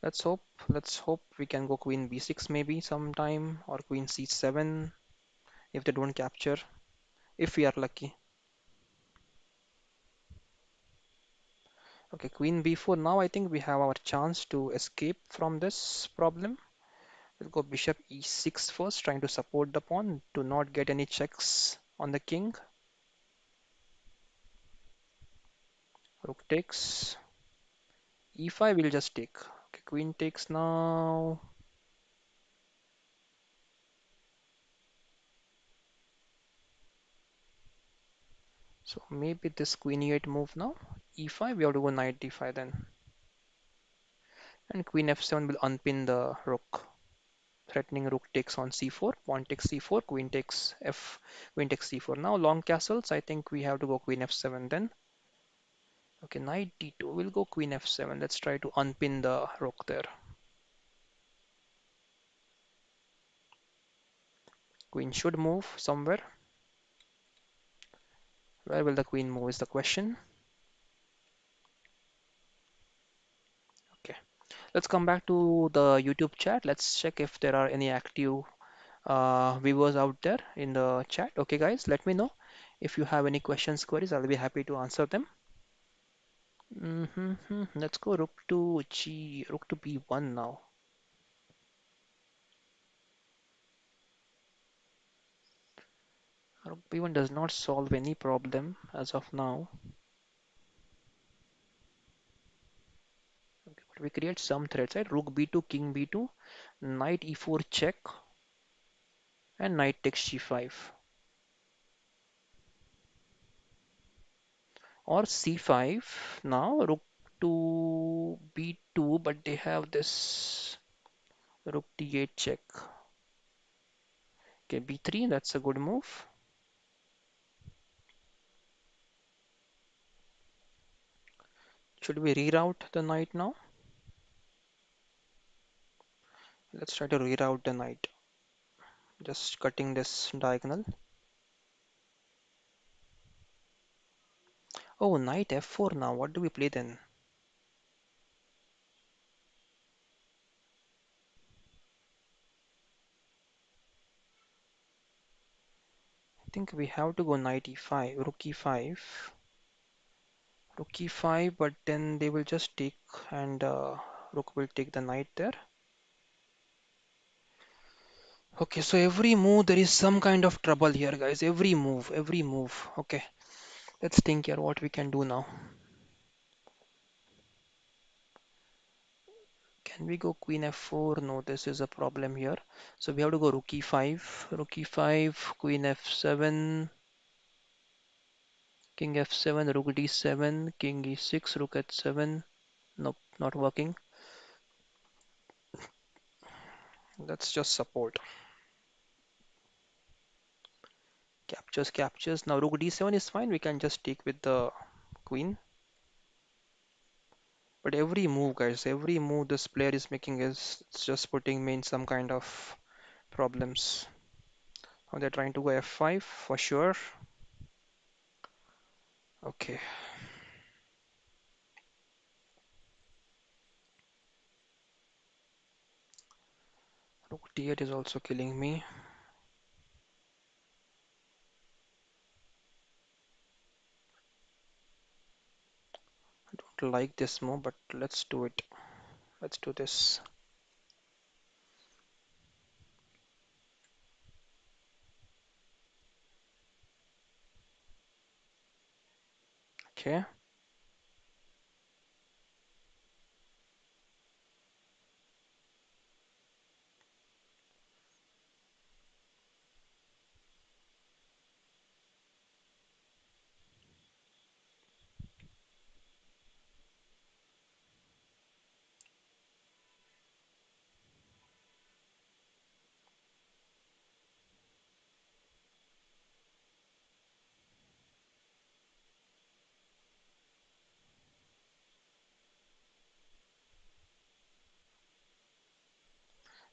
let's hope. Let's hope we can go queen b6 maybe sometime, or queen c7 if they don't capture. If we are lucky. Okay, queen b4. Now I think we have our chance to escape from this problem. We'll go bishop e6 first, trying to support the pawn to not get any checks on the king. Rook takes. e5 will just take. Okay, queen takes now. So maybe this queen e8 move now. e5, we have to go knight d5 then. And queen f7 will unpin the rook. Threatening rook takes on c4, pawn takes c4, queen takes f, queen takes c4. Now long castles, I think we have to go queen f7 then. Okay, knight d2, we'll go queen f7. Let's try to unpin the rook there. Queen should move somewhere. Where will the queen move is the question. Okay, let's come back to the YouTube chat. Let's check if there are any active viewers out there in the chat. Okay, guys, let me know if you have any questions, queries. I'll be happy to answer them. Let's go rook to b1 now. Rook b1 does not solve any problem as of now. Okay, but we create some threats, right? Rook b2, king b2, knight e4 check, and knight takes g5. Or c5 now, rook to b2, but they have this rook d8 check. Okay, b3, that's a good move. Should we reroute the knight now? Let's try to reroute the knight. Just cutting this diagonal. Oh, knight f4 now. What do we play then? I think we have to go knight e5, rook e5, rook e5, but then they will just take and rook will take the knight there. Okay, so every move there is some kind of trouble here, guys. Every move, every move. Okay, let's think here what we can do now. Can we go queen f4? No, this is a problem here. So we have to go rook e5, queen f7, king f7, rook d7, king e6, rook h7. Nope, not working. Let's just support. Captures, captures. Now rook d7 is fine. We can just take with the queen. But every move, guys, every move this player is making is it's just putting me in some kind of problems. Now they're trying to go f5 for sure. Okay, rook d8 is also killing me. Don't like this move, but let's do it. Let's do this. Okay.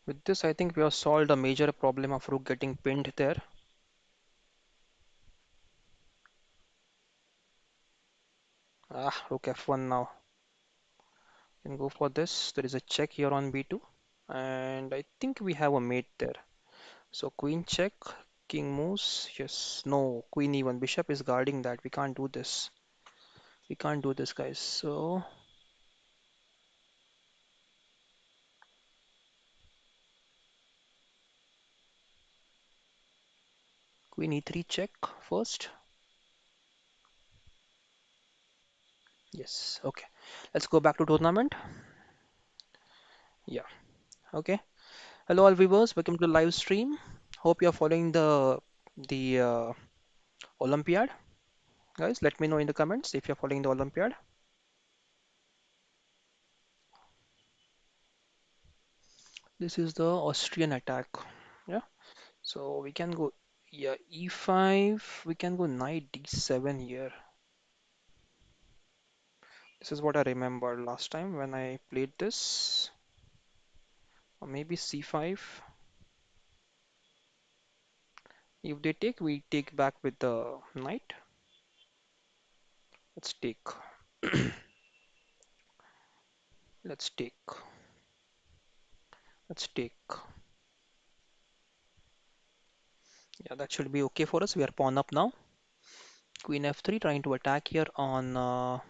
With this, I think we have solved a major problem of rook getting pinned there. Ah, rook f1 now. Can go for this. There is a check here on b2, and I think we have a mate there. So queen check, king moves. Yes, no, queen e1. Bishop is guarding that. We can't do this. We can't do this, guys. So queen e3 check first. Yes, okay. Let's go back to tournament. Yeah, okay. Hello all viewers, welcome to the live stream. Hope you're following the Olympiad. Guys, let me know in the comments if you're following the Olympiad. This is the Austrian attack. Yeah. So we can go, yeah, e5. We can go knight d7 here. This is what I remember last time when I played this. Or maybe c5. If they take, we take back with the knight. Let's take. Let's take. Let's take. Yeah, that should be okay for us. We are pawn up now. Queen f3 trying to attack here on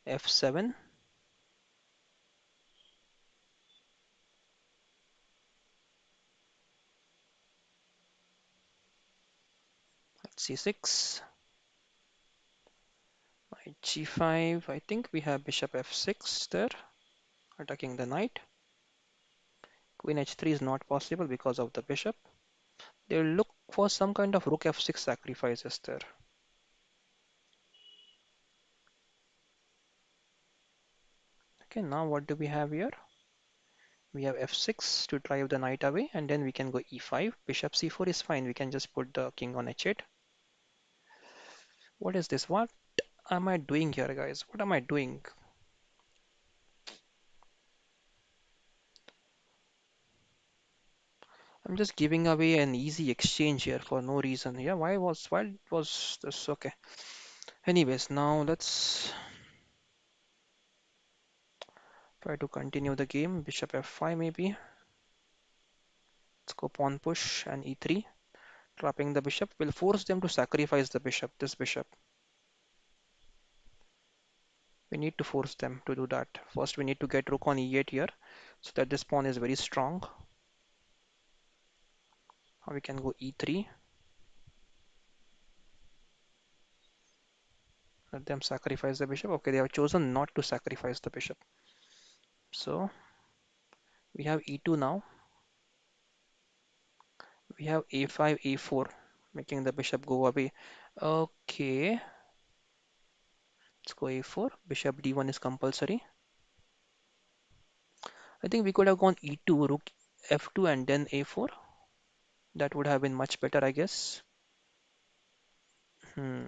f7. c6. Knight g5. I think we have bishop f6 there, attacking the knight. Queen h3 is not possible because of the bishop. They'll look for some kind of rook f6 sacrifices there. Okay, now what do we have here? We have f6 to drive the knight away, and then we can go e5. Bishop c4 is fine. We can just put the king on h8. What is this? What am I doing here, guys? What am I doing? I'm just giving away an easy exchange here for no reason. Yeah, why was this? Okay. Anyways, now let's try to continue the game. Bishop f5 maybe. Let's go pawn push and e3. Trapping the bishop will force them to sacrifice the bishop, this bishop. We need to force them to do that. First, we need to get rook on e8 here so that this pawn is very strong. Now we can go e3. Let them sacrifice the bishop. Okay, they have chosen not to sacrifice the bishop. So we have e2 now. We have a5, a4, making the bishop go away. Okay, let's go a4. Bishop d1 is compulsory. I think we could have gone e2, rook f2, and then a4. That would have been much better, I guess. Hmm.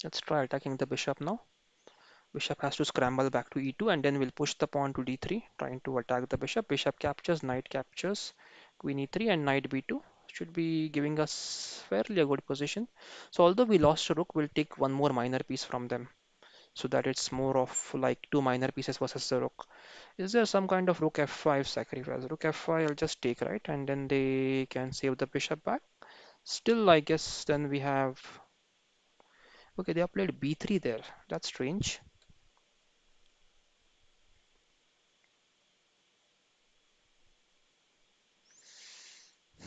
Let's try attacking the bishop now. Bishop has to scramble back to e2, and then we'll push the pawn to d3, trying to attack the bishop. Bishop captures, knight captures, queen e3, and knight b2 should be giving us fairly a good position. So although we lost a rook, we'll take one more minor piece from them, so that it's more of like two minor pieces versus the rook. Is there some kind of rook f5 sacrifice? Rook f5 I'll just take, right? And then they can save the bishop back. Still, I guess then we have... Okay, they have played b3 there. That's strange.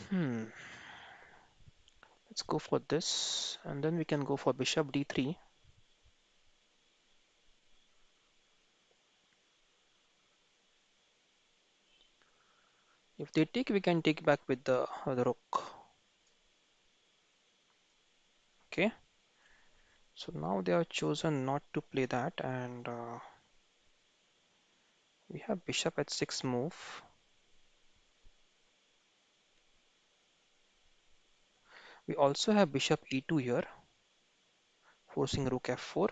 Hmm. Let's go for this, and then we can go for bishop d3. If they take, we can take back with the rook. Okay, so now they have chosen not to play that, and we have bishop at 6 move. We also have bishop e2 here, forcing rook f4.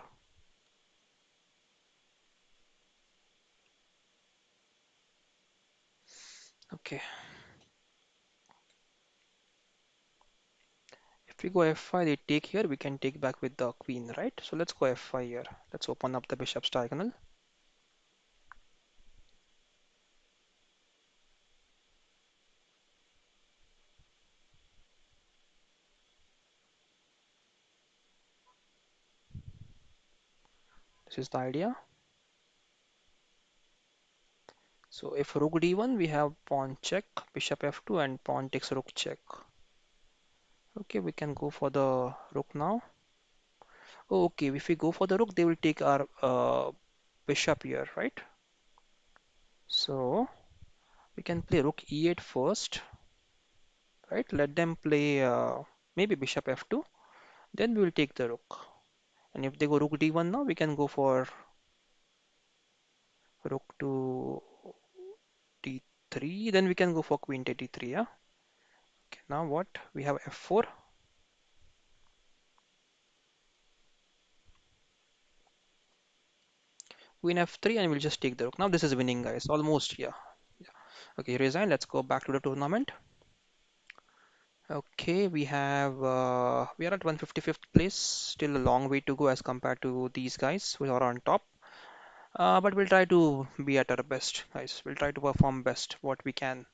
Okay, if we go f5, they take here, we can take back with the queen, right? So let's go f5 here. Let's open up the bishop's diagonal. This is the idea. So if rook d1, we have pawn check, bishop f2, and pawn takes rook check. Okay, we can go for the rook now. Oh, okay, if we go for the rook, they will take our bishop here, right? So we can play rook e8 first, right? Let them play maybe bishop f2, then we will take the rook. And if they go rook d1 now, we can go for rook to d3, then we can go for queen to d3, yeah? Okay, now what? We have f4, queen f3, and we'll just take the rook. Now this is winning, guys. Almost, yeah. Yeah. Okay, resign. Let's go back to the tournament. Okay, we are at 155th place. Still a long way to go as compared to these guys who are on top. But we'll try to be at our best, guys. We'll try to perform best what we can.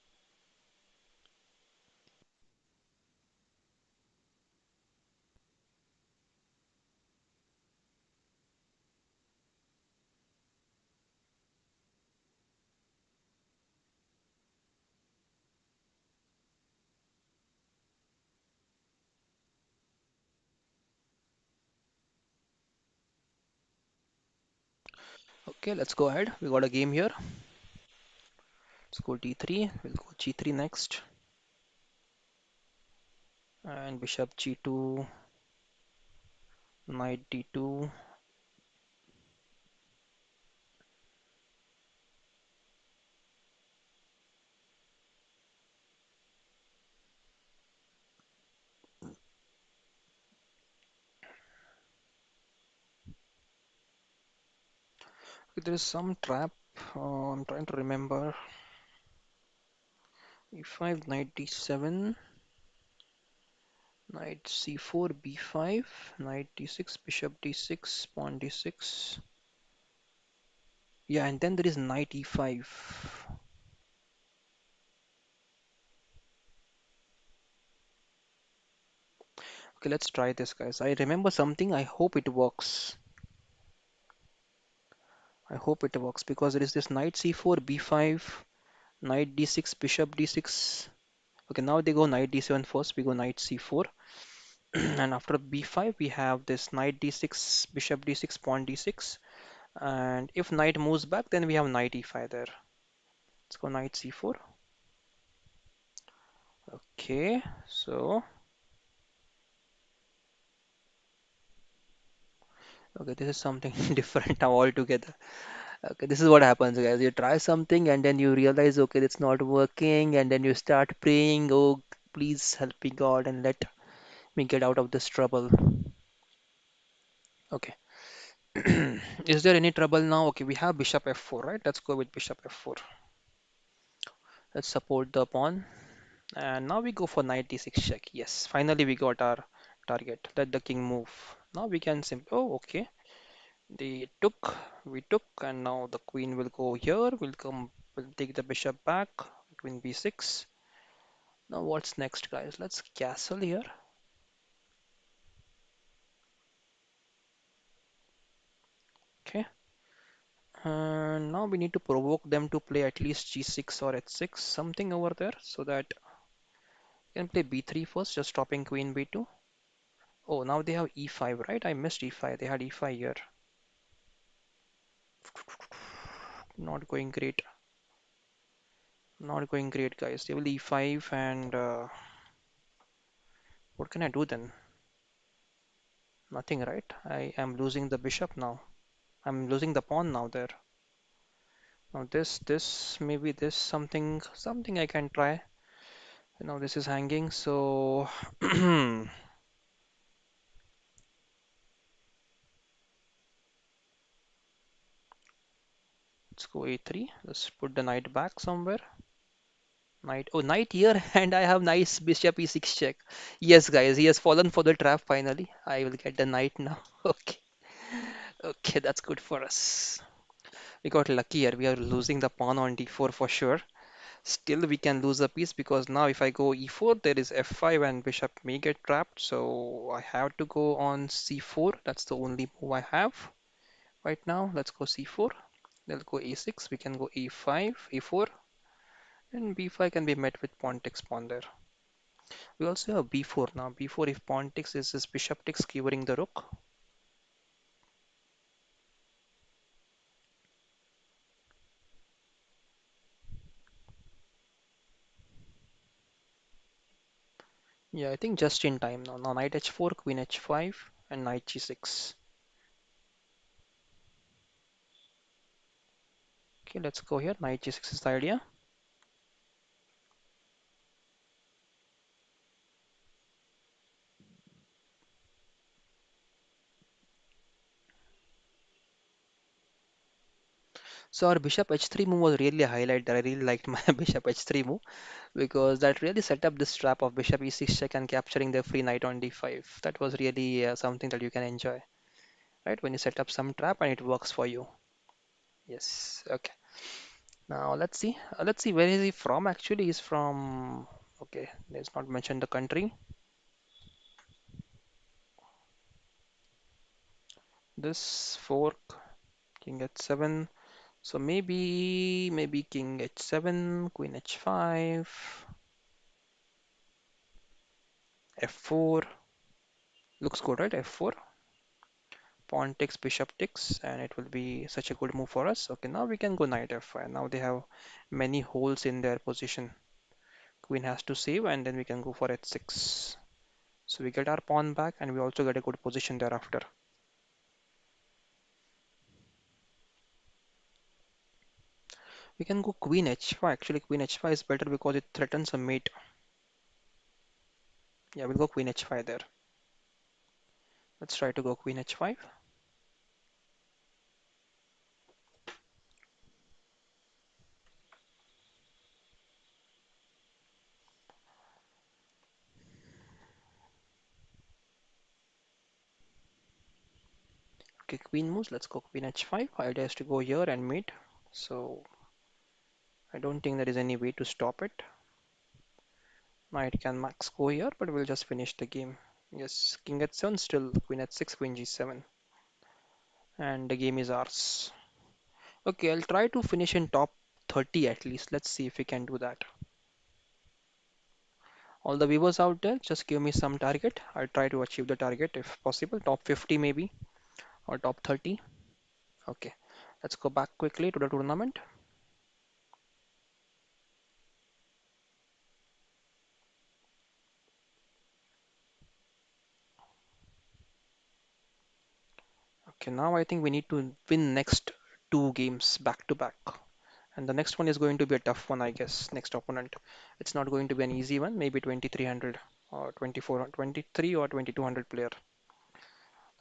Okay, let's go ahead. We got a game here. Let's go d3. We'll go g3 next. And bishop g2, knight d2. Okay, there is some trap. I'm trying to remember. e5, knight d7, knight c4, b5, knight d6, bishop d6, pawn d6. Yeah, and then there is knight e5. Okay, let's try this, guys. I remember something. I hope it works. I hope it works because there is this knight c4, b5, knight d6, bishop d6. Okay, now they go knight d7 first. We go knight c4. And after b5, we have this knight d6, bishop d6, pawn d6. And if knight moves back, then we have knight e5 there. Let's go knight c4. Okay, so okay, this is something different now altogether. Okay, this is what happens, guys. You try something and then you realize, okay, it's not working, and then you start praying, oh, please help me, God, and let me get out of this trouble. Okay. Is there any trouble now? Okay, we have bishop f4, right? Let's go with bishop f4. Let's support the pawn. And now we go for knight d6 check. Yes, finally we got our target. Let the king move. Now we can simply, oh, okay. They took, we took, and now the queen will go here. We'll take the bishop back. Queen b6. Now what's next, guys? Let's castle here. Okay. And now we need to provoke them to play at least g6 or h6, something over there, so that you can play b3 first, just stopping queen b2. Oh, now they have e5, right? I missed e5. They had e5 here. Not going great. Not going great, guys. They will e5, and what can I do then? Nothing, right? I am losing the bishop now. I'm losing the pawn now there. Now maybe this something I can try. Now this is hanging, so let's go a3. Let's put the knight back somewhere. Knight, oh, knight here, and I have nice bishop e6 check. Yes, guys, he has fallen for the trap finally. I will get the knight now. Okay, okay, that's good for us. We got lucky here. We are losing the pawn on d4 for sure. Still, we can lose a piece because now if I go e4, there is f5 and bishop may get trapped. So I have to go on c4. That's the only move I have right now. Let's go c4. Let's go a6. We can go e5, e4, and b5 can be met with pawn takes pawn there. We also have b4 now. b4 if pawn takes is this bishop takes skewering the rook. Yeah, I think just in time now. Now knight h4, queen h5, and knight g6. Okay, let's go here. Knight g6 is the idea. So our bishop h3 move was really a highlight there. I really liked my bishop h3 move because that really set up this trap of bishop e6 check and capturing the free knight on d5. That was really something that you can enjoy, right? When you set up some trap and it works for you. Yes. Okay. Now let's see. Let's see where is he from actually. He's from. Okay, there's not mentioned the country. This fork, king h7. So maybe king h7, queen h5, f4. Looks good, right? f4. Pawn takes, bishop takes, and it will be such a good move for us. Okay, now we can go knight f5. Now they have many holes in their position. Queen has to save, and then we can go for h6. So we get our pawn back, and we also get a good position thereafter. We can go queen h5. Actually, queen h5 is better because it threatens a mate. Yeah, we'll go queen h5 there. Let's try to go queen h5. Okay, queen moves. Let's go queen h5. Idea is to go here and mate. So I don't think there is any way to stop it. Knight can max go here, but we'll just finish the game. Yes, king h7, still queen h6, queen g7. And the game is ours. Okay, I'll try to finish in top 30 at least. Let's see if we can do that. All the viewers out there, just give me some target. I'll try to achieve the target if possible. Top 50 maybe, or top 30. Okay, let's go back quickly to the tournament. Okay, now I think we need to win next two games back to back. And the next one is going to be a tough one, I guess. Next opponent. It's not going to be an easy one, maybe 2300 or 24, 23 or 2200 player.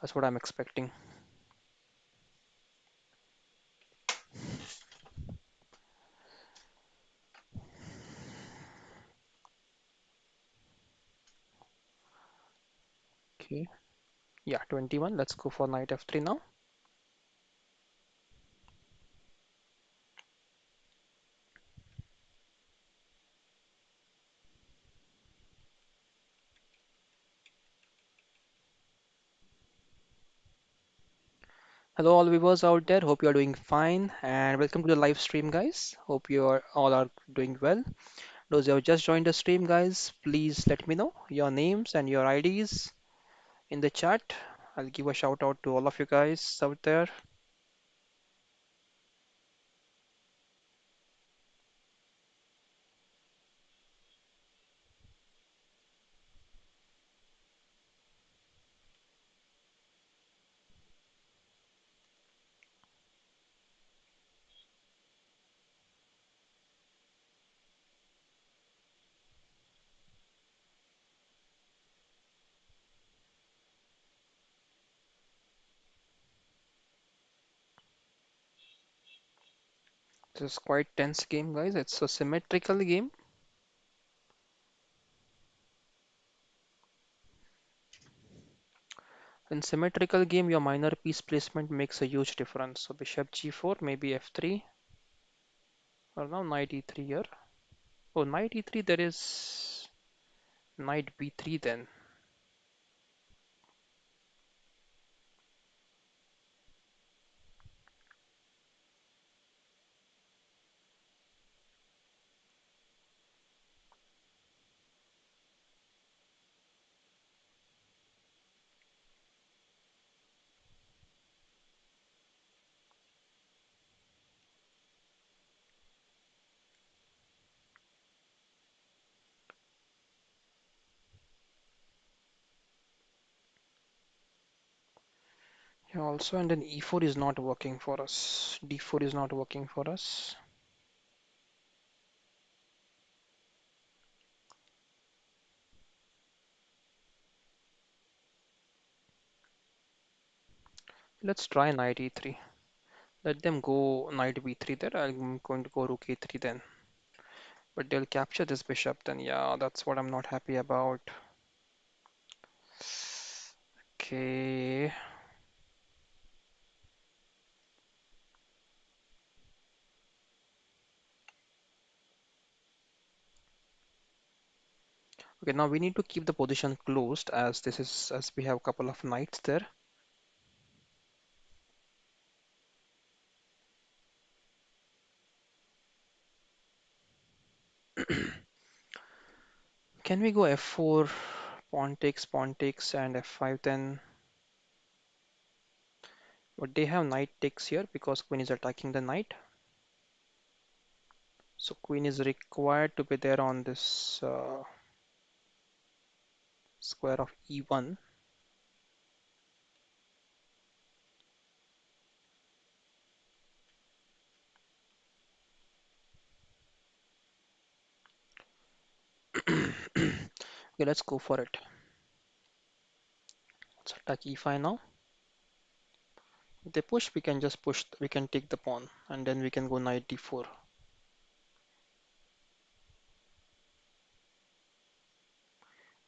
That's what I'm expecting. Okay. Yeah, 21. Let's go for knight f3 now. Hello, all viewers out there. Hope you are doing fine and welcome to the live stream, guys. Hope you are all are doing well. Those who have just joined the stream, guys, please let me know your names and your IDs in the chat. I'll give a shout out to all of you guys out there. This is quite tense game, guys. It's a symmetrical game. In symmetrical game, your minor piece placement makes a huge difference. So bishop g4, maybe f3, or now knight e3 here. Oh, knight e3, there is knight b3 then. Yeah, also, and then e4 is not working for us. d4 is not working for us. Let's try knight e3. Let them go knight b3 there. I'm going to go rook a3 then. But they'll capture this bishop then. Yeah, that's what I'm not happy about. Okay. Okay, now we need to keep the position closed as we have a couple of knights there. Can we go f4, pawn takes, and f5 then? But they have knight takes here because queen is attacking the knight. So queen is required to be there on this square of e1. Okay, let's go for it. Let's attack e5 now. If they push, we can just push, we can take the pawn, and then we can go knight d4.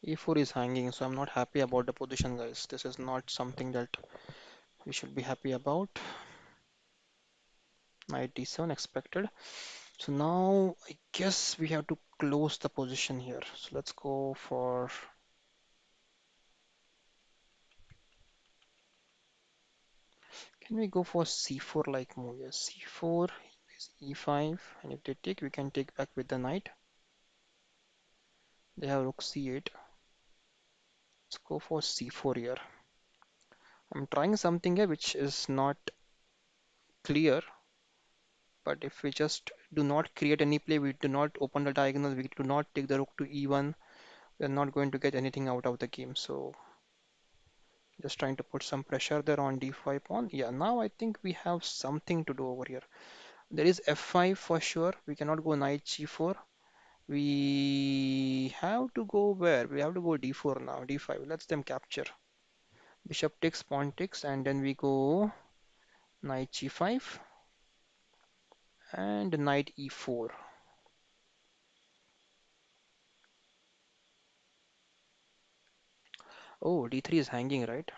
e4 is hanging, so I'm not happy about the position, guys. This is not something that we should be happy about. Knight d7 expected. So now I guess we have to close the position here. So let's go for, can we go for c4 like move? Yes, c4 is e5, and if they take, we can take back with the knight. They have rook c8. Let's go for c4 here. I'm trying something here which is not clear, but if we just do not create any play, we do not open the diagonal, we do not take the rook to e1, we're not going to get anything out of the game. So just trying to put some pressure there on d5 pawn. Yeah, now I think we have something to do over here. There is f5 for sure. We cannot go knight g4. We have to go where? We have to go d4 now. d5. Let's them capture. Bishop takes, pawn takes, and then we go knight g5 and knight e4. Oh, d3 is hanging, right?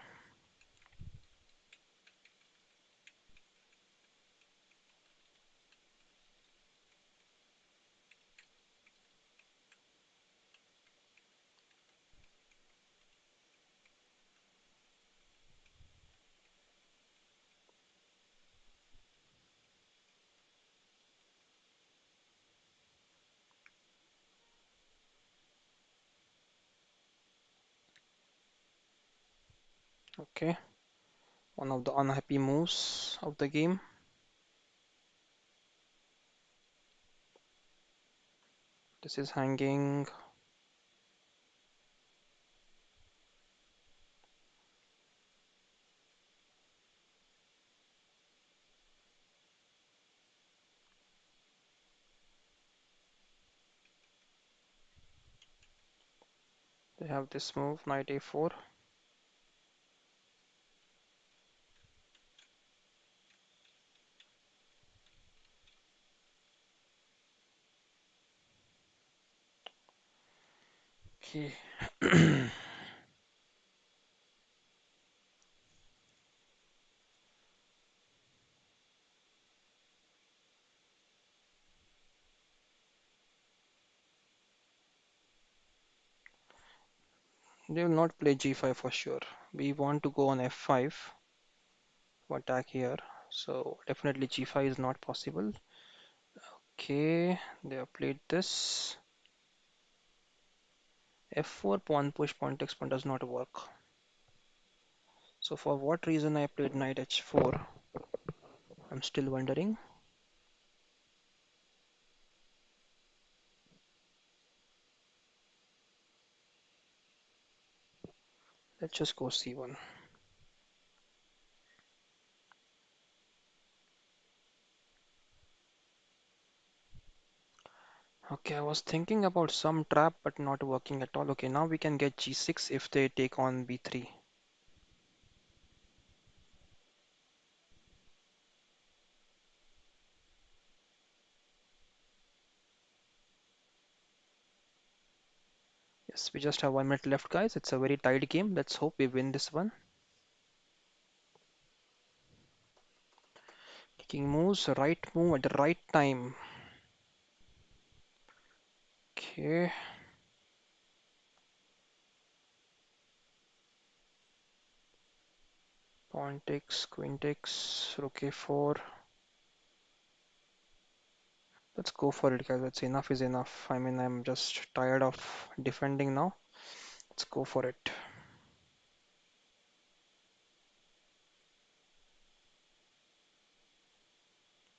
Okay, one of the unhappy moves of the game. This is hanging. They have this move, knight a4. Okay. They will not play g5 for sure. We want to go on f5 to attack here. So definitely g5 is not possible. Okay, they have played this. f4 pawn push pawn takes pawn does not work. So for what reason I played knight h4? I'm still wondering. Let's just go c1. Okay, I was thinking about some trap but not working at all. Okay, now we can get g6 if they take on b3. Yes, we just have 1 minute left, guys. It's a very tight game. Let's hope we win this one. King moves, right move at the right time. Okay, pawn takes, queen takes, rook a4. Let's go for it, guys. That's enough is enough. I mean, I'm just tired of defending now. Let's go for it.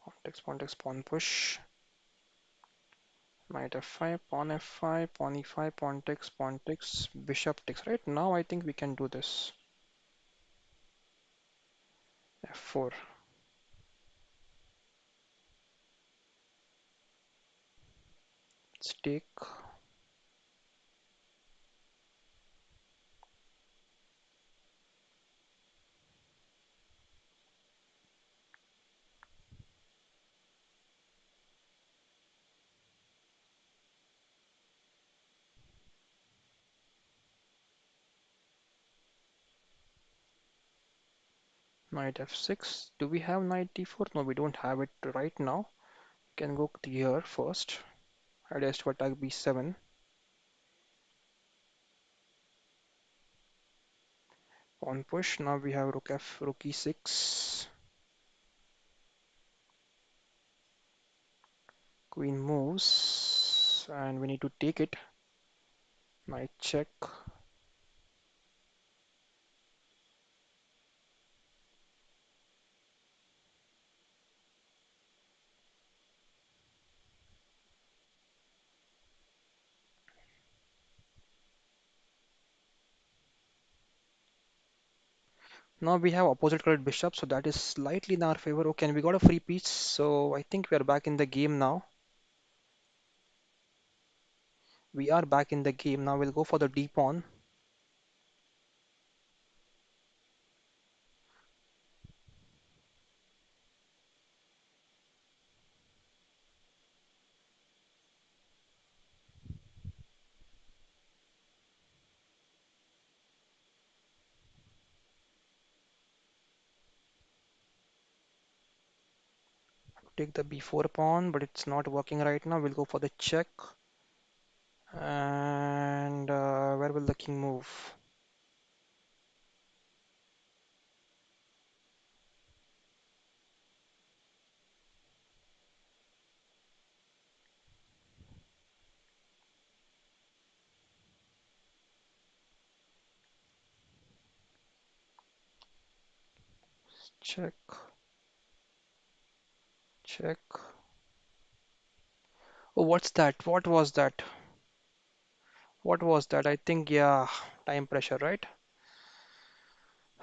Pawn takes, pawn push. Knight f5, pawn f5, pawn e5, pawn takes, bishop takes. Right now, I think we can do this. f4. Let's take. Knight f6. Do we have knight d4? No, we don't have it right now. We can go here first. I'd just to attack b7. Pawn push. Now we have rook e6. Queen moves. And we need to take it. Knight check. Now we have opposite colored bishop, so that is slightly in our favor. Okay, and we got a free piece, so I think we are back in the game now. We are back in the game now. We'll go for the d pawn. Take the b4 pawn, but it's not working right now. We'll go for the check. And where will the king move? Check, check. Oh, what's that? What was that? What was that? I think, yeah, time pressure, right?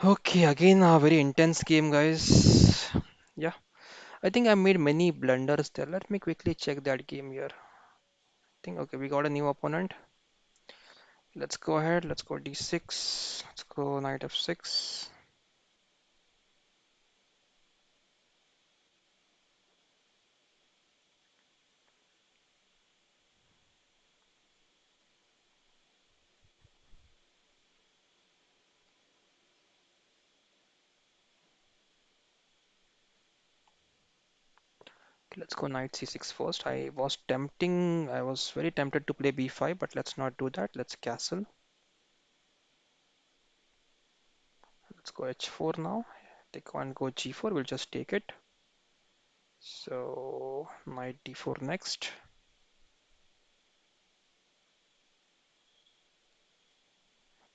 Okay, again, a very intense game, guys. Yeah, I think I made many blunders there. Let me quickly check that game here. I think, okay, we got a new opponent. Let's go ahead. Let's go d6. Let's go knight f6. Let's go knight c6 first. I was very tempted to play b5, but let's not do that. Let's castle. Let's go h4 now. They can't go g4, we'll just take it. So knight d4 next.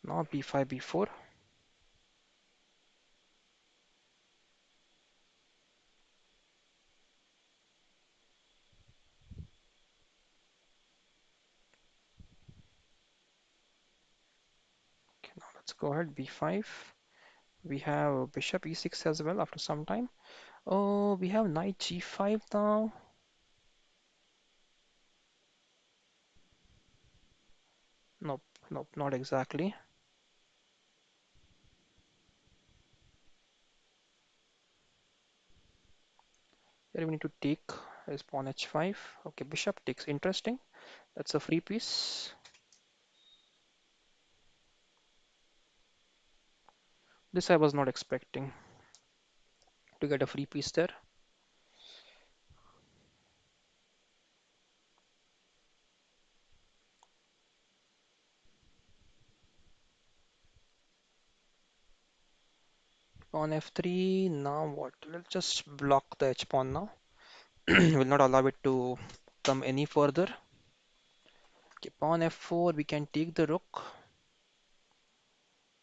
Now b5, b4. Okay, now let's go ahead, b5. We have bishop e6 as well after some time. Oh, we have knight g5 now. Nope, nope, not exactly. Here we need to take is pawn h5. Okay, bishop takes. Interesting. That's a free piece. This I was not expecting to get a free piece there. Pawn f3. Now what? Let's just block the h pawn now. Will not allow it to come any further. Okay, pawn f4. We can take the rook,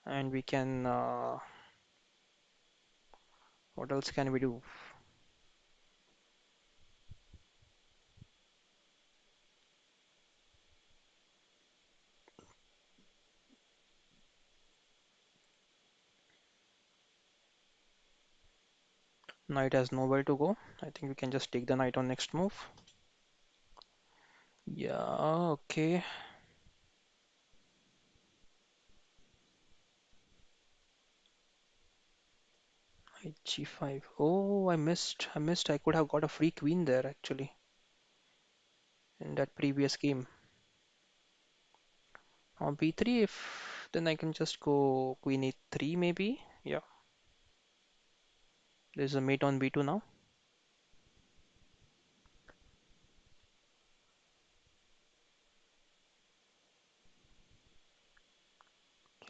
and we can. What else can we do? Knight has nowhere to go. I think we can just take the knight on next move. Yeah, okay. Knight g5. Oh, I missed. I missed. I could have got a free queen there actually in that previous game. On b3, if then I can just go queen e3 maybe. Yeah, there's a mate on b2 now.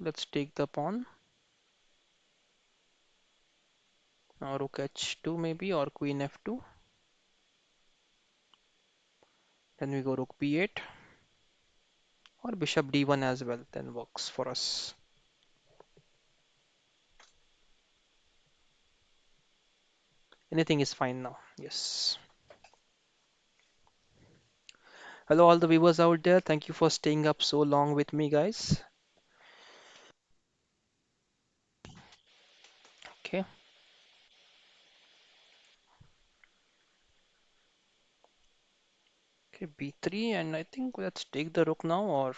Let's take the pawn. Now rook h2 maybe or queen f2. Then we go rook b8 or bishop d1 as well. Then works for us. Anything is fine now. Yes. Hello, all the viewers out there. Thank you for staying up so long with me, guys. Okay. Okay, b3, and I think let's take the rook now, or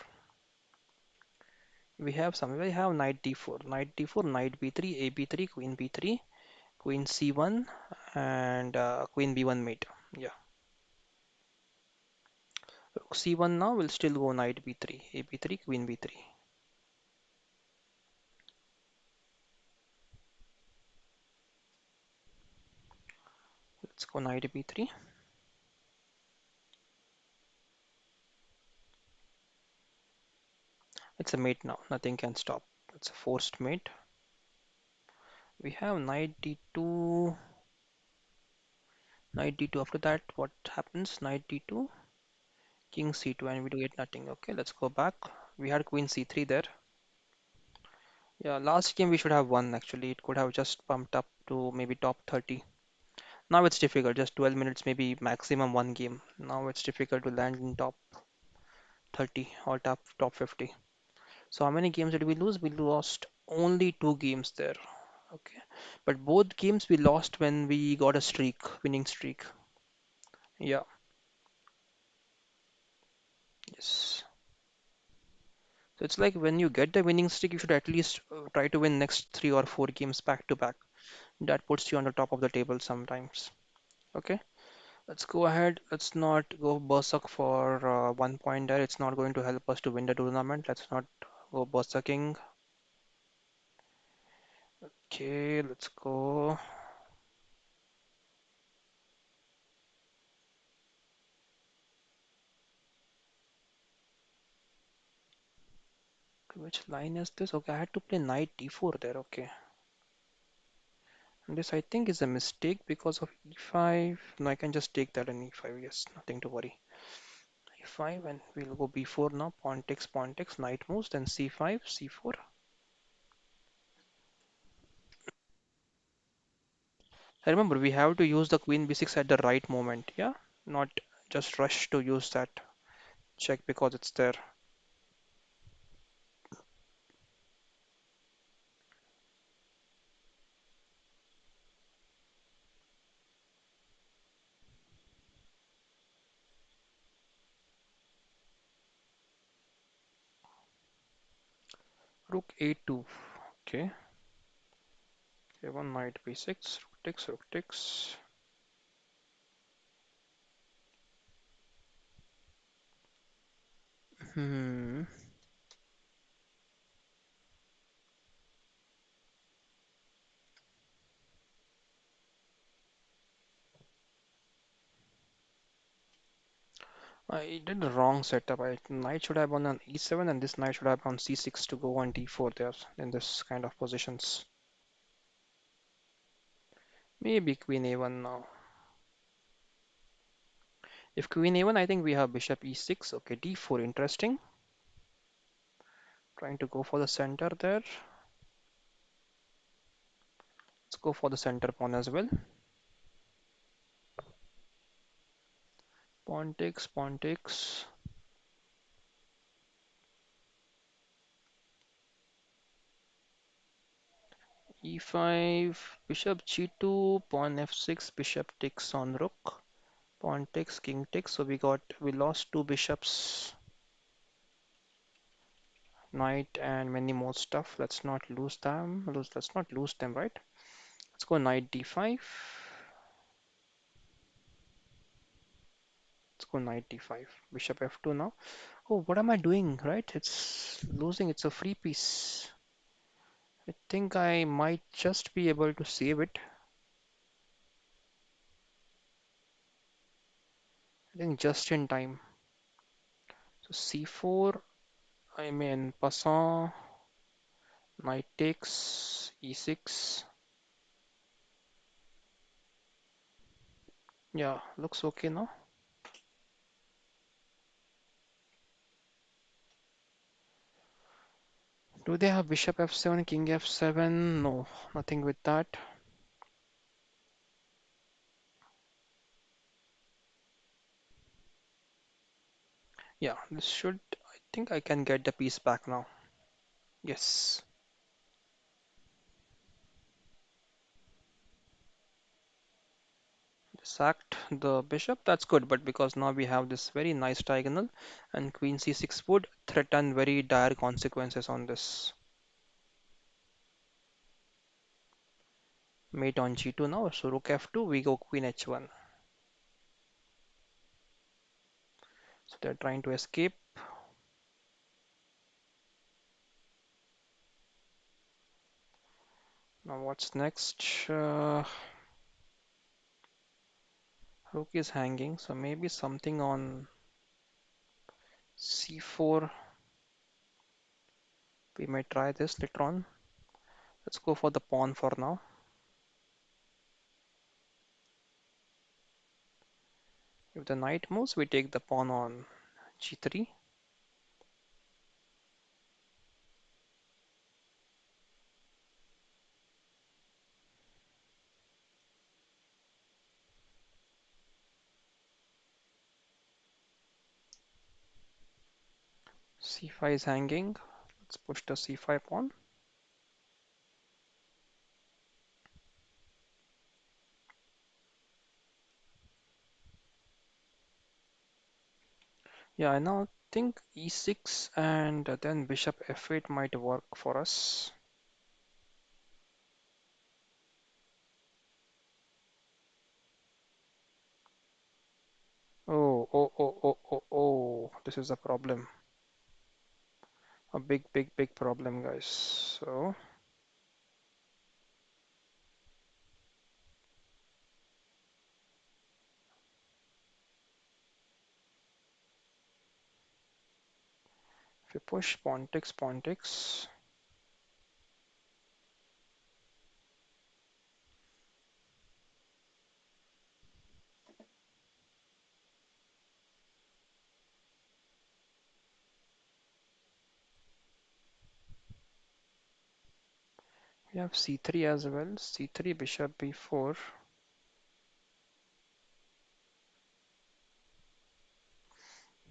we have knight d4, knight b3, a b3, queen b3, queen c1, and queen b1 mate. Yeah, rook c1 now will still go knight b3, a b3, queen b3. Let's go knight b3. It's a mate now, nothing can stop. It's a forced mate. We have knight d2, knight d2. After that, what happens? Knight d2, king c2, and we do get nothing. Okay, let's go back. We had queen c3 there. Yeah, last game we should have won actually. It could have just pumped up to maybe top 30. Now it's difficult, just 12 minutes, maybe maximum one game. Now it's difficult to land in top 30 or top 50. So how many games did we lose? We lost only two games there. Okay. But both games we lost when we got a streak, winning streak. Yeah, yes. So it's like when you get the winning streak, you should at least try to win next three or four games back to back. That puts you on the top of the table sometimes. Okay. Let's go ahead. Let's not go berserk for 1 point there. It's not going to help us to win the tournament. Let's not go berserking. Okay, let's go. Which line is this? Okay, I had to play knight d4 there. Okay. And this I think is a mistake because of e5. No, I can just take that on e5. Yes, nothing to worry. E5 and we'll go b4 now. Pawn takes, knight moves, then c5, c4. I remember we have to use the queen b6 at the right moment. Yeah, not just rush to use that check because it's there. Rook a2. Okay. a1 knight b6. Rook takes, rook takes. Hmm. I did the wrong setup. Knight should have gone on e7 and this knight should have gone c6 to go on d4 there in this kind of positions. Maybe queen a1 now. If queen a1, I think we have bishop e6. Okay, d4, interesting. Trying to go for the center there. Let's go for the center pawn as well. Pawn takes, pawn takes. e5, bishop g2, pawn f6, bishop takes on rook. Pawn takes, king takes. So we lost two bishops, knight, and many more stuff. Let's not lose them. Let's not lose them, right? Let's go knight d5. Let's go knight d5. Bishop f2 now. Oh, what am I doing? Right? It's losing. It's a free piece. I think I might just be able to save it. I think just in time. So c4. I mean, passant. Knight takes e6. Yeah, looks okay now. Do they have bishop f7, king f7? No, nothing with that. Yeah, this should. I think I can get the piece back now. Yes. Sacked the bishop. That's good, but because now we have this very nice diagonal, and queen c6 would threaten very dire consequences on this. Mate on g2 now, so rook f2, we go queen h1. So they're trying to escape. Now what's next? Rook is hanging, so maybe something on c4. We may try this later on. Let's go for the pawn for now. If the knight moves, we take the pawn on g3. c5 is hanging. Let's push the c5 pawn. Yeah, I now think e6 and then bishop f8 might work for us. Oh, oh, oh, oh, oh, oh. This is a problem. A big, big, big problem, guys. So, If you push pawn takes pawn takes, we have c3 as well. c3 bishop b4.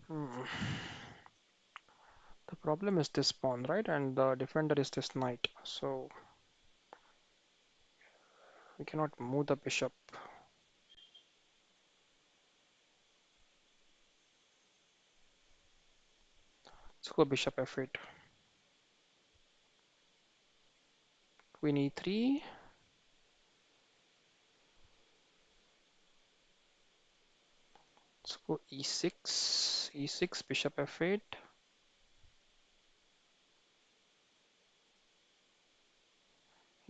Hmm. The problem is this pawn, right? And the defender is this knight. So we cannot move the bishop. Let's go bishop f8. Queen e3. Let's go e6. e6, bishop f8.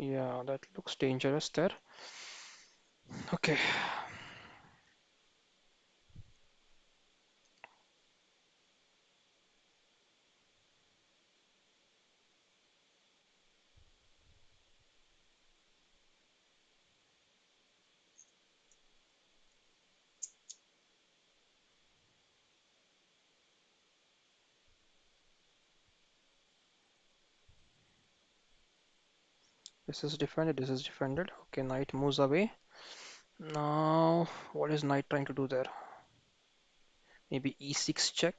Yeah, that looks dangerous there. Okay, this is defended. This is defended. Okay, knight moves away. Now, what is knight trying to do there? Maybe e6 check.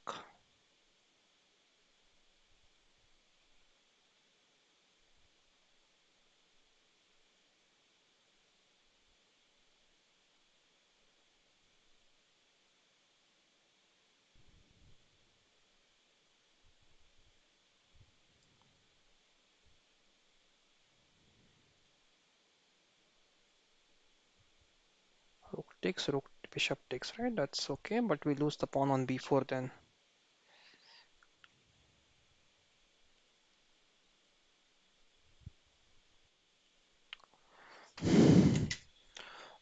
Rook takes, rook, bishop takes, right? That's okay, but we lose the pawn on b4 then.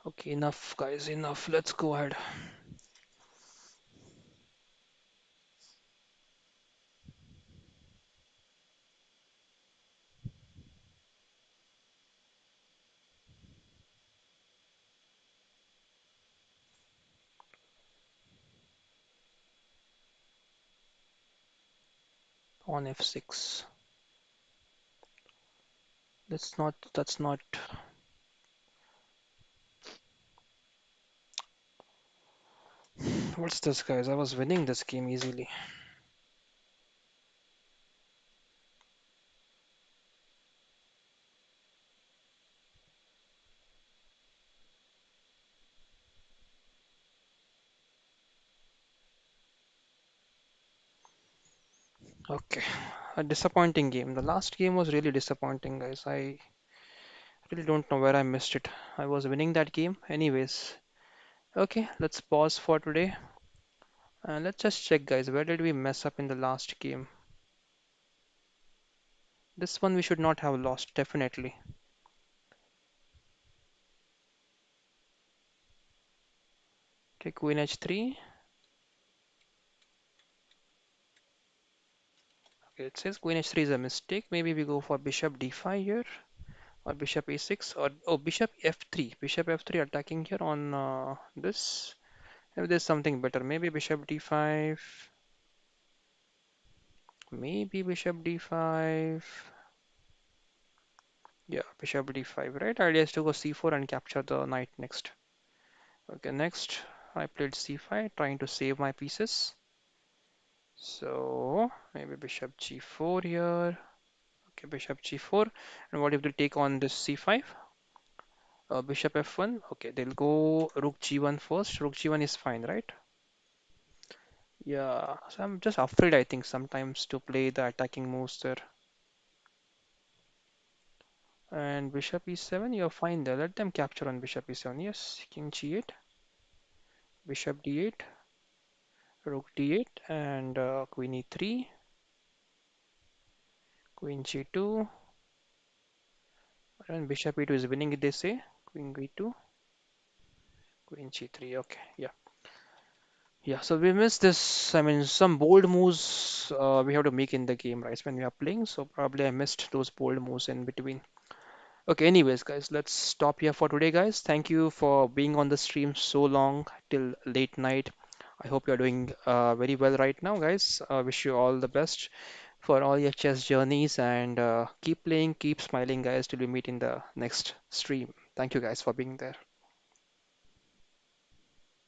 Okay, enough, guys, enough. Let's go ahead. On f6. That's not. What's this, guys? I was winning this game easily. Okay, a disappointing game. The last game was really disappointing, guys. I really don't know where I missed it. I was winning that game. Anyways, okay, let's pause for today and let's just check, guys. Where did we mess up in the last game? This one we should not have lost, definitely. Okay, queen h3. Okay, it says queen h3 is a mistake. Maybe we go for bishop d5 here or bishop a6 or oh bishop f3. Bishop f3 attacking here on this. Maybe there's something better. Maybe bishop d5. Maybe bishop d5. Yeah, bishop d5, right? Idea is to go c4 and capture the knight next. Okay, next I played c5, trying to save my pieces. So maybe bishop g4 here. Okay, bishop g4. And what if they take on this c5? Bishop f1. Okay, they'll go rook g1 first. Rook g1 is fine, right? Yeah, so I'm just afraid, I think, sometimes to play the attacking moves there. And bishop e7, you're fine there. Let them capture on bishop e7. Yes, king g8, bishop d8, rook d8, and queen e3, queen g2, and bishop e2 is winning, they say. Queen e2, queen g3. Okay, yeah. Yeah, so we missed this. I mean, some bold moves we have to make in the game, right, when we are playing. So probably I missed those bold moves in between. Okay, anyways, guys, let's stop here for today, guys. Thank you for being on the stream so long till late night. I hope you're doing very well right now, guys. Wish you all the best for all your chess journeys and keep playing, keep smiling, guys, till we meet in the next stream. Thank you, guys, for being there.